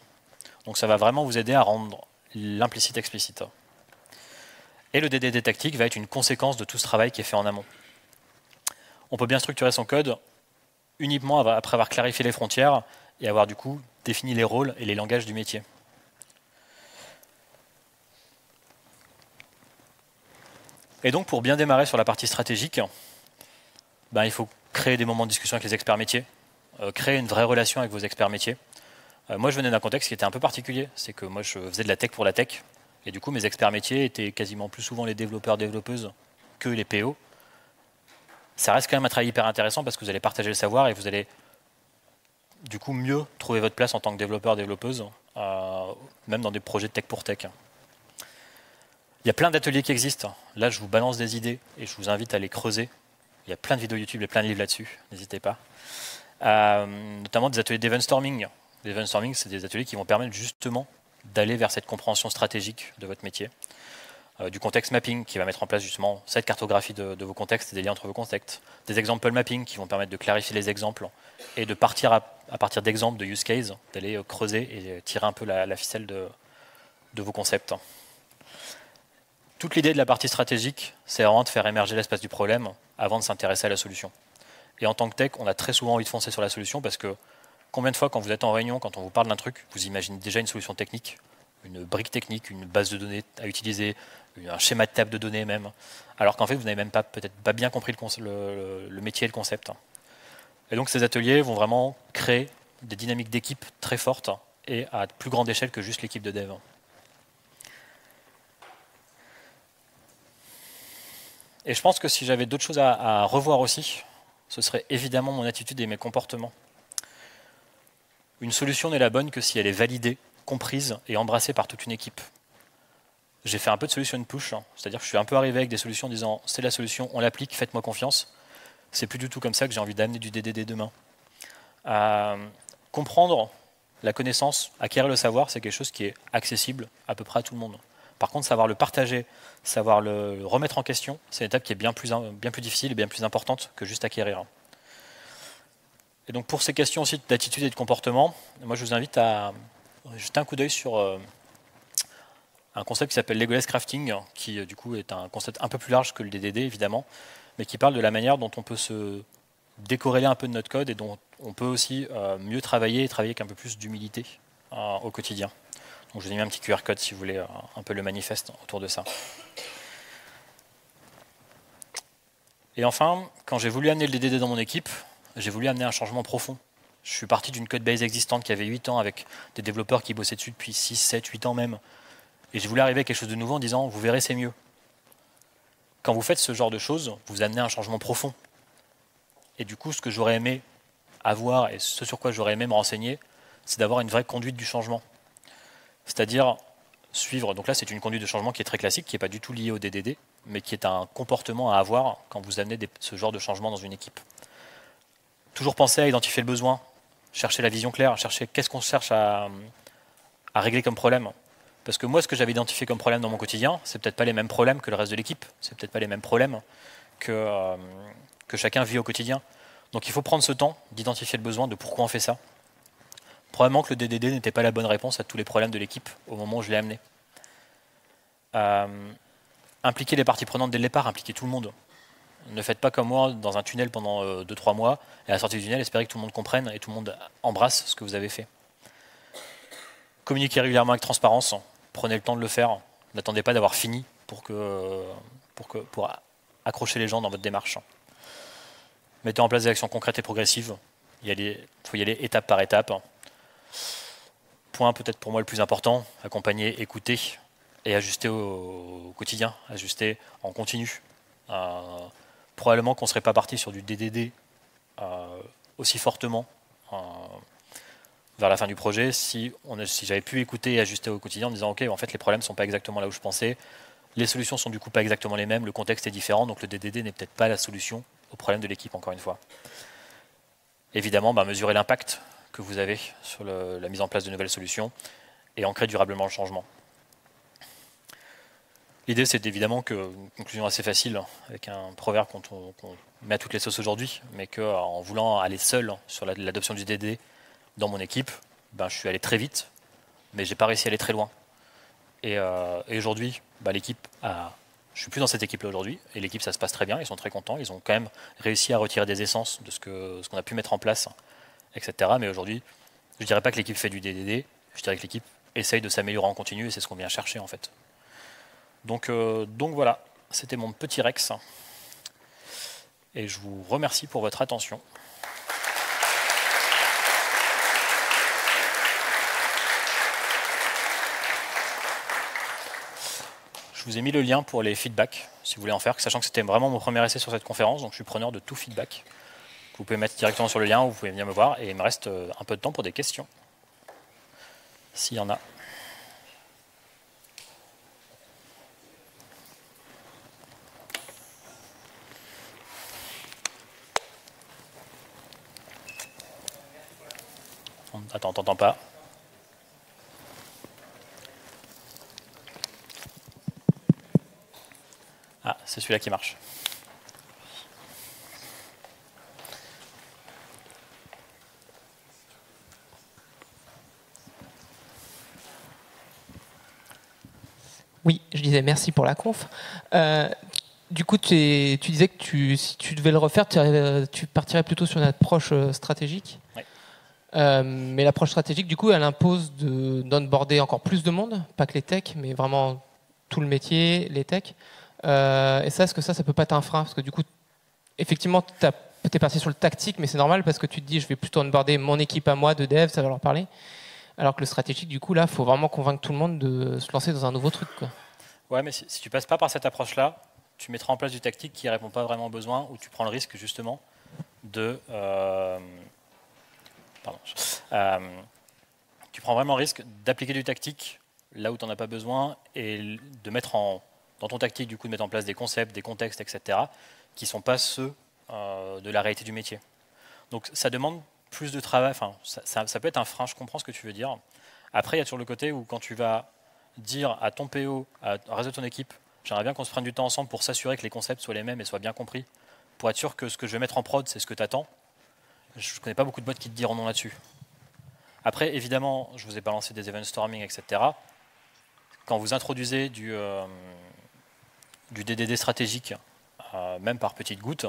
[SPEAKER 1] Donc ça va vraiment vous aider à rendre l'implicite explicite. Et le DDD tactique va être une conséquence de tout ce travail qui est fait en amont. On peut bien structurer son code uniquement après avoir clarifié les frontières et avoir du coup défini les rôles et les langages du métier. Et donc pour bien démarrer sur la partie stratégique, il faut créer des moments de discussion avec les experts métiers, créer une vraie relation avec vos experts métiers. Moi je venais d'un contexte qui était un peu particulier, c'est que moi je faisais de la tech pour la tech, et du coup mes experts métiers étaient quasiment plus souvent les développeurs-développeuses que les PO. Ça reste quand même un travail hyper intéressant parce que vous allez partager le savoir et vous allez du coup mieux trouver votre place en tant que développeur-développeuse, même dans des projets de tech pour tech. Il y a plein d'ateliers qui existent. Là, je vous balance des idées et je vous invite à les creuser. Il y a plein de vidéos YouTube et plein de livres là-dessus, n'hésitez pas. Notamment des ateliers d'eventstorming. Les eventstorming, c'est des ateliers qui vont permettre justement d'aller vers cette compréhension stratégique de votre métier. Du context mapping qui va mettre en place justement cette cartographie de vos contextes et des liens entre vos contextes. Des example mapping qui vont permettre de clarifier les exemples et de partir à partir d'exemples de use case, d'aller creuser et tirer un peu la ficelle de vos concepts. Toute l'idée de la partie stratégique, c'est vraiment de faire émerger l'espace du problème avant de s'intéresser à la solution. Et en tant que tech, on a très souvent envie de foncer sur la solution parce que combien de fois, quand vous êtes en réunion, quand on vous parle d'un truc, vous imaginez déjà une solution technique, une brique technique, une base de données à utiliser, un schéma de table de données même, alors qu'en fait, vous n'avez même peut-être pas bien compris le métier et le concept. Et donc, ces ateliers vont vraiment créer des dynamiques d'équipe très fortes et à plus grande échelle que juste l'équipe de dev. Et je pense que si j'avais d'autres choses à revoir aussi, ce serait évidemment mon attitude et mes comportements. Une solution n'est la bonne que si elle est validée, comprise et embrassée par toute une équipe. J'ai fait un peu de solution push, c'est-à-dire que je suis un peu arrivé avec des solutions en disant c'est la solution, on l'applique, faites-moi confiance. C'est plus du tout comme ça que j'ai envie d'amener du DDD demain. Comprendre la connaissance, acquérir le savoir, c'est quelque chose qui est accessible à peu près à tout le monde. Par contre, savoir le partager, savoir le remettre en question, c'est une étape qui est bien plus difficile et bien plus importante que juste acquérir. Et donc pour ces questions aussi d'attitude et de comportement, moi je vous invite à jeter un coup d'œil sur un concept qui s'appelle Legolas Crafting, qui du coup est un concept un peu plus large que le DDD évidemment, mais qui parle de la manière dont on peut se décorréler un peu de notre code et dont on peut aussi mieux travailler et travailler avec un peu plus d'humilité au quotidien. Donc, je vous ai mis un petit QR code si vous voulez un peu le manifeste autour de ça. Et enfin, quand j'ai voulu amener le DDD dans mon équipe, j'ai voulu amener un changement profond. Je suis parti d'une code base existante qui avait 8 ans avec des développeurs qui bossaient dessus depuis 6, 7, 8 ans même. Et je voulais arriver à quelque chose de nouveau en disant, vous verrez, c'est mieux. Quand vous faites ce genre de choses, vous amenez un changement profond. Et du coup, ce que j'aurais aimé avoir, et ce sur quoi j'aurais aimé me renseigner, c'est d'avoir une vraie conduite du changement. C'est-à-dire suivre, donc là c'est une conduite de changement qui est très classique, qui n'est pas du tout liée au DDD, mais qui est un comportement à avoir quand vous amenez ce genre de changement dans une équipe. Toujours penser à identifier le besoin, chercher la vision claire, chercher qu'est-ce qu'on cherche à régler comme problème. Parce que moi, ce que j'avais identifié comme problème dans mon quotidien, c'est peut-être pas les mêmes problèmes que le reste de l'équipe, c'est peut-être pas les mêmes problèmes que chacun vit au quotidien. Donc il faut prendre ce temps d'identifier le besoin, de pourquoi on fait ça. Probablement que le DDD n'était pas la bonne réponse à tous les problèmes de l'équipe au moment où je l'ai amené. Impliquer les parties prenantes dès le départ, impliquer tout le monde. Ne faites pas comme moi dans un tunnel pendant 2-3 mois et à la sortie du tunnel, espérez que tout le monde comprenne et tout le monde embrasse ce que vous avez fait. Communiquez régulièrement avec transparence, prenez le temps de le faire, n'attendez pas d'avoir fini pour accrocher les gens dans votre démarche. Mettez en place des actions concrètes et progressives, il faut y aller étape par étape. Point peut-être pour moi le plus important, accompagner, écouter et ajuster au quotidien, ajuster en continu. Probablement qu'on ne serait pas parti sur du DDD aussi fortement vers la fin du projet si j'avais pu écouter et ajuster au quotidien en me disant ok, en fait les problèmes ne sont pas exactement là où je pensais, les solutions sont du coup pas exactement les mêmes, le contexte est différent, donc le DDD n'est peut-être pas la solution au problème de l'équipe encore une fois. Évidemment, mesurer l'impact que vous avez sur la mise en place de nouvelles solutions et ancrer durablement le changement. L'idée, c'est évidemment une conclusion assez facile, avec un proverbe qu'on met à toutes les sauces aujourd'hui, mais qu'en voulant aller seul sur l'adoption du DD dans mon équipe, je suis allé très vite, mais je n'ai pas réussi à aller très loin. Et aujourd'hui, l'équipe je suis plus dans cette équipe-là aujourd'hui, et l'équipe, ça se passe très bien, ils sont très contents, ils ont quand même réussi à retirer des essences de ce qu'on a pu mettre en place, etc. Mais aujourd'hui, je ne dirais pas que l'équipe fait du DDD, je dirais que l'équipe essaye de s'améliorer en continu, et c'est ce qu'on vient chercher en fait. Donc voilà, c'était mon petit Rex, et je vous remercie pour votre attention. Je vous ai mis le lien pour les feedbacks, si vous voulez en faire, sachant que c'était vraiment mon premier essai sur cette conférence, donc je suis preneur de tout feedback. Vous pouvez mettre directement sur le lien ou vous pouvez venir me voir, et il me reste un peu de temps pour des questions, s'il y en a. Attends, on t'entend pas. Ah, c'est celui-là qui marche.
[SPEAKER 2] Oui, je disais merci pour la conf. Du coup, tu disais que si tu devais le refaire, tu partirais plutôt sur une approche stratégique.
[SPEAKER 1] Oui.
[SPEAKER 2] Mais l'approche stratégique, du coup, elle impose d'onboarder encore plus de monde, pas que les techs, mais vraiment tout le métier, les techs. Et ça, est-ce que ça peut pas être un frein? Parce que du coup, effectivement, tu es parti sur le tactique, mais c'est normal parce que tu te dis, je vais plutôt onboarder mon équipe à moi de dev, ça va leur parler. Alors que le stratégique, du coup, là, il faut vraiment convaincre tout le monde de se lancer dans un nouveau truc, quoi.
[SPEAKER 1] Ouais, mais si tu passes pas par cette approche-là, tu mettras en place du tactique qui ne répond pas vraiment aux besoins, ou tu prends le risque justement de... tu prends vraiment le risque d'appliquer du tactique là où tu n'en as pas besoin et de mettre dans ton tactique, du coup, de mettre en place des concepts, des contextes, etc., qui ne sont pas ceux de la réalité du métier. Donc ça demande plus de travail, enfin, ça peut être un frein, je comprends ce que tu veux dire. Après, il y a toujours le côté où quand tu vas dire à ton PO, à reste de ton équipe, j'aimerais bien qu'on se prenne du temps ensemble pour s'assurer que les concepts soient les mêmes et soient bien compris, pour être sûr que ce que je vais mettre en prod, c'est ce que tu attends. Je ne connais pas beaucoup de boîtes qui te diront non là-dessus. Après, évidemment, je vous ai balancé des event storming, etc. Quand vous introduisez du DDD stratégique, même par petites gouttes,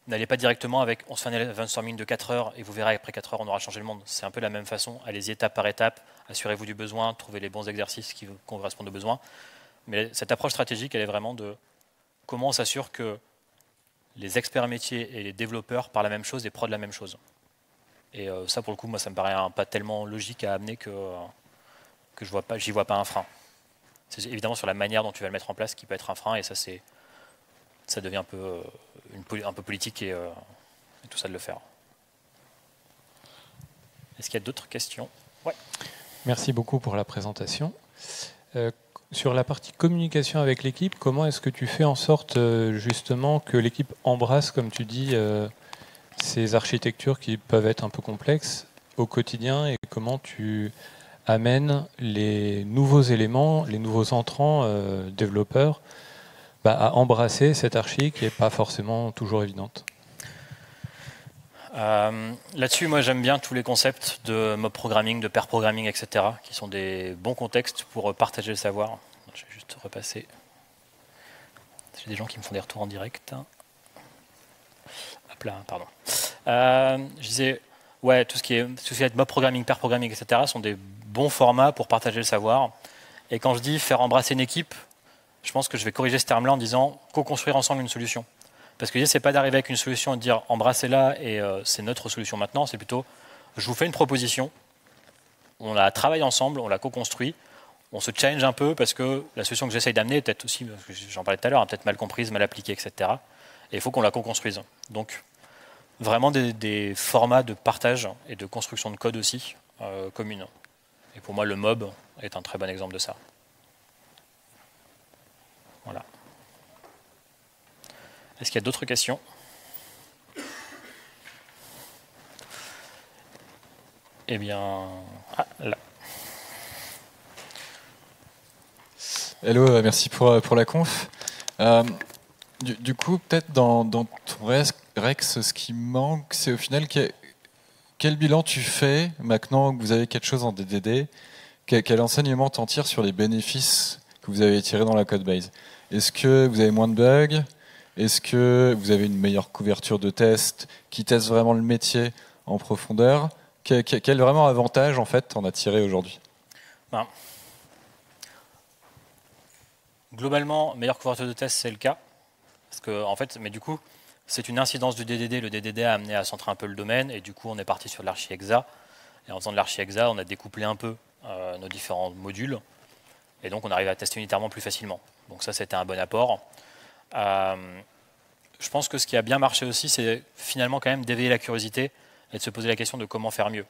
[SPEAKER 1] n'allez pas directement avec on se fait un brainstorming de 4 heures et vous verrez après 4 heures on aura changé le monde. C'est un peu la même façon, allez-y étape par étape, assurez-vous du besoin, trouvez les bons exercices qui correspondent aux besoins. Mais cette approche stratégique, elle est vraiment de comment on s'assure que les experts métiers et les développeurs parlent la même chose et prodent la même chose. Et ça, pour le coup, moi, ça me paraît pas tellement logique à amener que j'y vois pas un frein. C'est évidemment sur la manière dont tu vas le mettre en place qui peut être un frein, et ça devient un peu politique et tout ça de le faire. Est-ce qu'il y a d'autres questions? Ouais.
[SPEAKER 3] Merci beaucoup pour la présentation. Sur la partie communication avec l'équipe, comment est-ce que tu fais en sorte justement que l'équipe embrasse, comme tu dis, ces architectures qui peuvent être un peu complexes au quotidien, et comment tu amènes les nouveaux éléments, les nouveaux entrants développeurs à embrasser cette archi qui n'est pas forcément toujours évidente?
[SPEAKER 1] Là-dessus, moi j'aime bien tous les concepts de mob programming, de pair programming, etc., qui sont des bons contextes pour partager le savoir. Je vais juste repasser. J'ai des gens qui me font des retours en direct. Hop là, pardon. Je disais, ouais, tout ce qui est mob programming, pair programming, etc., sont des bons formats pour partager le savoir. Et quand je dis faire embrasser une équipe, je pense que je vais corriger ce terme-là en disant co-construire ensemble une solution. Parce que l'idée, c'est pas d'arriver avec une solution et de dire embrassez-la et c'est notre solution maintenant. C'est plutôt, je vous fais une proposition, on la travaille ensemble, on la co-construit, on se challenge un peu parce que la solution que j'essaye d'amener est peut-être aussi, j'en parlais tout à l'heure, peut-être mal comprise, mal appliquée, etc. Et il faut qu'on la co-construise. Donc, vraiment des formats de partage et de construction de code aussi communes. Et pour moi, le mob est un très bon exemple de ça. Voilà. Est-ce qu'il y a d'autres questions? Eh bien, là.
[SPEAKER 4] Hello, merci pour la conf. Du coup, peut-être dans ton Rex, ce qui manque, c'est au final quel bilan tu fais maintenant que vous avez quelque chose en DDD? Quel enseignement t'en tires sur les bénéfices que vous avez tirés dans la codebase? Est-ce que vous avez moins de bugs? Est-ce que vous avez une meilleure couverture de tests qui testent vraiment le métier en profondeur? Quel vraiment avantage en fait t'en as tiré aujourd'hui?
[SPEAKER 1] Globalement, meilleure couverture de tests, c'est le cas. Parce que, en fait, mais du coup, c'est une incidence du DDD. Le DDD a amené à centrer un peu le domaine, et du coup, on est parti sur l'archi hexa. Et en faisant de l'archi hexa, on a découplé un peu nos différents modules. Et donc, on arrive à tester unitairement plus facilement. Donc ça, c'était un bon apport. Je pense que ce qui a bien marché aussi, c'est finalement quand même d'éveiller la curiosité et de se poser la question de comment faire mieux.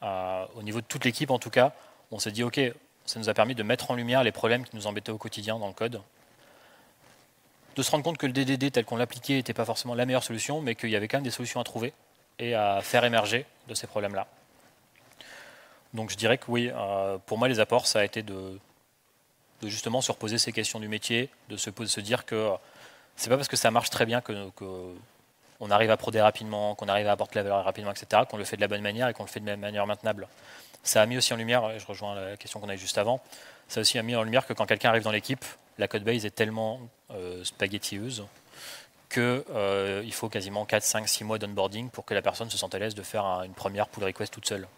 [SPEAKER 1] Au niveau de toute l'équipe, en tout cas, on s'est dit, OK, ça nous a permis de mettre en lumière les problèmes qui nous embêtaient au quotidien dans le code, de se rendre compte que le DDD tel qu'on l'appliquait n'était pas forcément la meilleure solution, mais qu'il y avait quand même des solutions à trouver et à faire émerger de ces problèmes-là. Donc je dirais que oui, pour moi les apports, ça a été de justement se reposer ces questions du métier, de se dire que c'est pas parce que ça marche très bien qu'on arrive à proder rapidement, qu'on arrive à apporter la valeur rapidement, etc., qu'on le fait de la bonne manière et qu'on le fait de la manière maintenable. Ça a mis aussi en lumière, et je rejoins la question qu'on a eue juste avant, ça a aussi mis en lumière que quand quelqu'un arrive dans l'équipe, la codebase est tellement spaghettieuse qu'il faut quasiment 4, 5, 6 mois d'onboarding pour que la personne se sente à l'aise de faire une première pull request toute seule.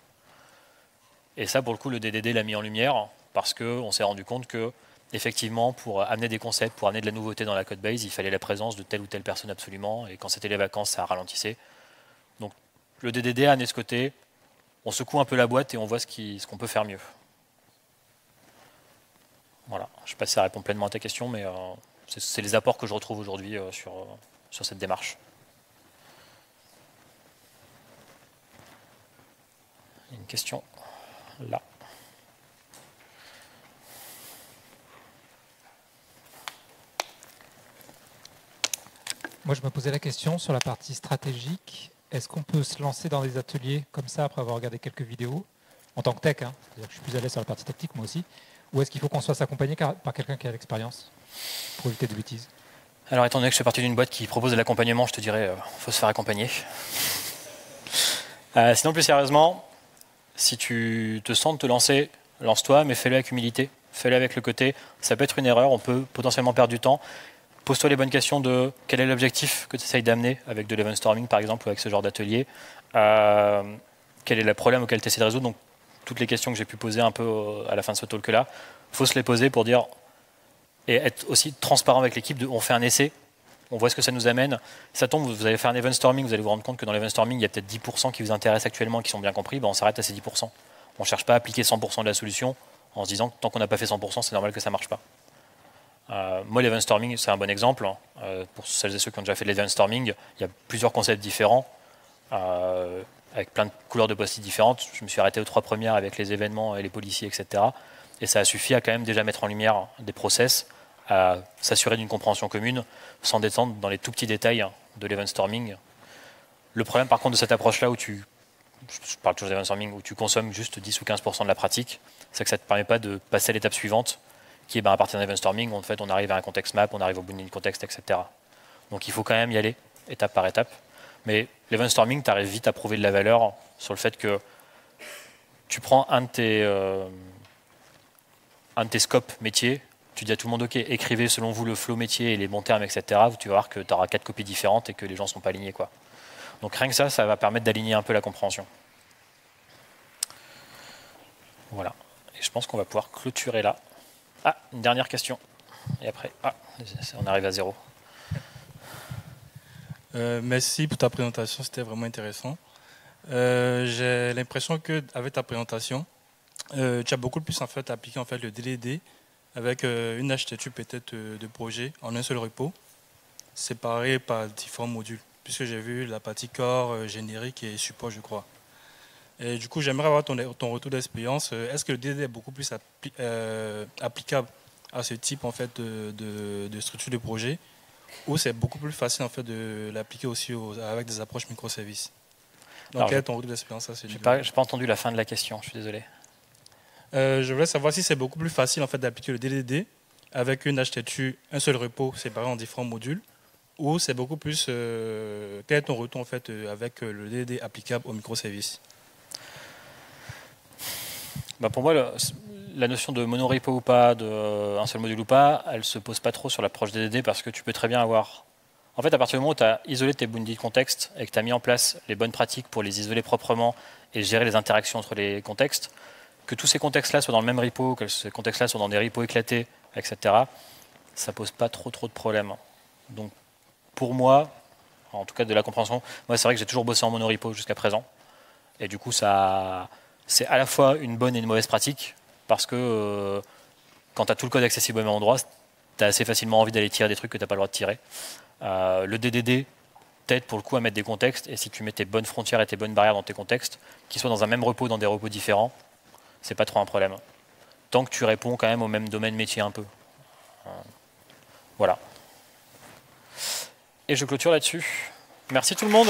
[SPEAKER 1] Et ça, pour le coup, le DDD l'a mis en lumière parce qu'on s'est rendu compte que, effectivement, pour amener des concepts, pour amener de la nouveauté dans la codebase, il fallait la présence de telle ou telle personne absolument. Et quand c'était les vacances, ça ralentissait. Donc, le DDD a amené ce côté. On secoue un peu la boîte et on voit ce qu'on peut faire mieux. Voilà. Je ne sais pas si ça répond pleinement à ta question, mais c'est les apports que je retrouve aujourd'hui sur cette démarche. Une question là.
[SPEAKER 5] Moi, je me posais la question sur la partie stratégique. Est-ce qu'on peut se lancer dans des ateliers comme ça après avoir regardé quelques vidéos en tant que tech, hein, c'est-à-dire que je suis plus à l'aise sur la partie tactique moi aussi, ou est-ce qu'il faut qu'on soit accompagné par quelqu'un qui a l'expérience pour éviter des bêtises?
[SPEAKER 1] Alors, étant donné que je fais partie d'une boîte qui propose de l'accompagnement, je te dirais, faut se faire accompagner. Sinon, plus sérieusement, si tu te sens de te lancer, lance-toi, mais fais-le avec humilité. Fais-le avec le côté, ça peut être une erreur, on peut potentiellement perdre du temps. pose-toi les bonnes questions de quel est l'objectif que tu essayes d'amener avec de l'event storming, par exemple, ou avec ce genre d'atelier. Quel est le problème auquel tu essaies de résoudre. Donc, toutes les questions que j'ai pu poser un peu à la fin de ce talk-là, il faut se les poser pour dire, et être aussi transparent avec l'équipe, on fait un essai, on voit ce que ça nous amène. Si ça tombe, vous allez faire un event storming, vous allez vous rendre compte que dans l'event storming, il y a peut-être 10% qui vous intéressent actuellement, qui sont bien compris, on s'arrête à ces 10%. On ne cherche pas à appliquer 100% de la solution en se disant que tant qu'on n'a pas fait 100%, c'est normal que ça ne marche pas. Moi, l'event storming, c'est un bon exemple. Pour celles et ceux qui ont déjà fait de l'event storming, il y a plusieurs concepts différents, avec plein de couleurs de post-it différentes. Je me suis arrêté aux 3 premières avec les événements et les policiers, etc. Et ça a suffi à quand même déjà mettre en lumière des process, à s'assurer d'une compréhension commune, sans descendre dans les tout petits détails de l'event storming. Le problème, par contre, de cette approche-là, je parle toujours d'event storming, où tu consommes juste 10 ou 15% de la pratique, c'est que ça ne te permet pas de passer à l'étape suivante, qui est à partir d'un event storming, où en fait, on arrive à un context map, on arrive au bout d'une contexte, etc. Donc il faut quand même y aller, étape par étape. Mais l'event storming, tu arrives vite à prouver de la valeur sur le fait que tu prends un de tes scopes métiers, tu dis à tout le monde, ok, écrivez selon vous le flow métier et les bons termes, etc. Tu vas voir que tu auras 4 copies différentes et que les gens ne sont pas alignés, quoi. Donc rien que ça va permettre d'aligner un peu la compréhension. Voilà. Et je pense qu'on va pouvoir clôturer là. Ah, une dernière question. Et après, on arrive à 0.
[SPEAKER 6] Merci pour ta présentation, c'était vraiment intéressant. J'ai l'impression qu'avec ta présentation, tu as beaucoup plus en fait appliqué en fait le DDD avec une architecture peut-être de projet en un seul repo, séparé par différents modules, puisque j'ai vu la partie corps, générique et support, je crois. Et du coup, j'aimerais avoir ton retour d'expérience. Est-ce que le DDD est beaucoup plus applicable à ce type en fait de structure de projet, ou c'est beaucoup plus facile en fait de l'appliquer aussi avec des approches microservices? Donc, quel est ton retour d'expérience à ce niveau?
[SPEAKER 1] J'ai pas entendu la fin de la question, je suis désolé.
[SPEAKER 6] Je voulais savoir si c'est beaucoup plus facile en fait d'appliquer le DDD avec une architecture, un seul repo séparé en différents modules, ou c'est beaucoup plus quel est ton retour en fait avec le DDD applicable aux microservices?
[SPEAKER 1] Pour moi, la notion de monorepo ou pas, d'un seul module ou pas, elle se pose pas trop sur l'approche DDD parce que tu peux très bien avoir. En fait, à partir du moment où tu as isolé tes bounded contextes et que tu as mis en place les bonnes pratiques pour les isoler proprement et gérer les interactions entre les contextes, que tous ces contextes-là soient dans le même repo, que ces contextes-là soient dans des repos éclatés, etc., ça pose pas trop de problèmes. Donc, pour moi, en tout cas de la compréhension, moi c'est vrai que j'ai toujours bossé en monorepo jusqu'à présent. Et du coup, c'est à la fois une bonne et une mauvaise pratique, parce que quand tu as tout le code accessible au même endroit, tu as assez facilement envie d'aller tirer des trucs que tu n'as pas le droit de tirer. Le DDD t'aide pour le coup à mettre des contextes, et si tu mets tes bonnes frontières et tes bonnes barrières dans tes contextes, qu'ils soient dans un même repo, dans des repos différents, c'est pas trop un problème. Tant que tu réponds quand même au même domaine métier un peu. Voilà. Et je clôture là-dessus. Merci tout le monde.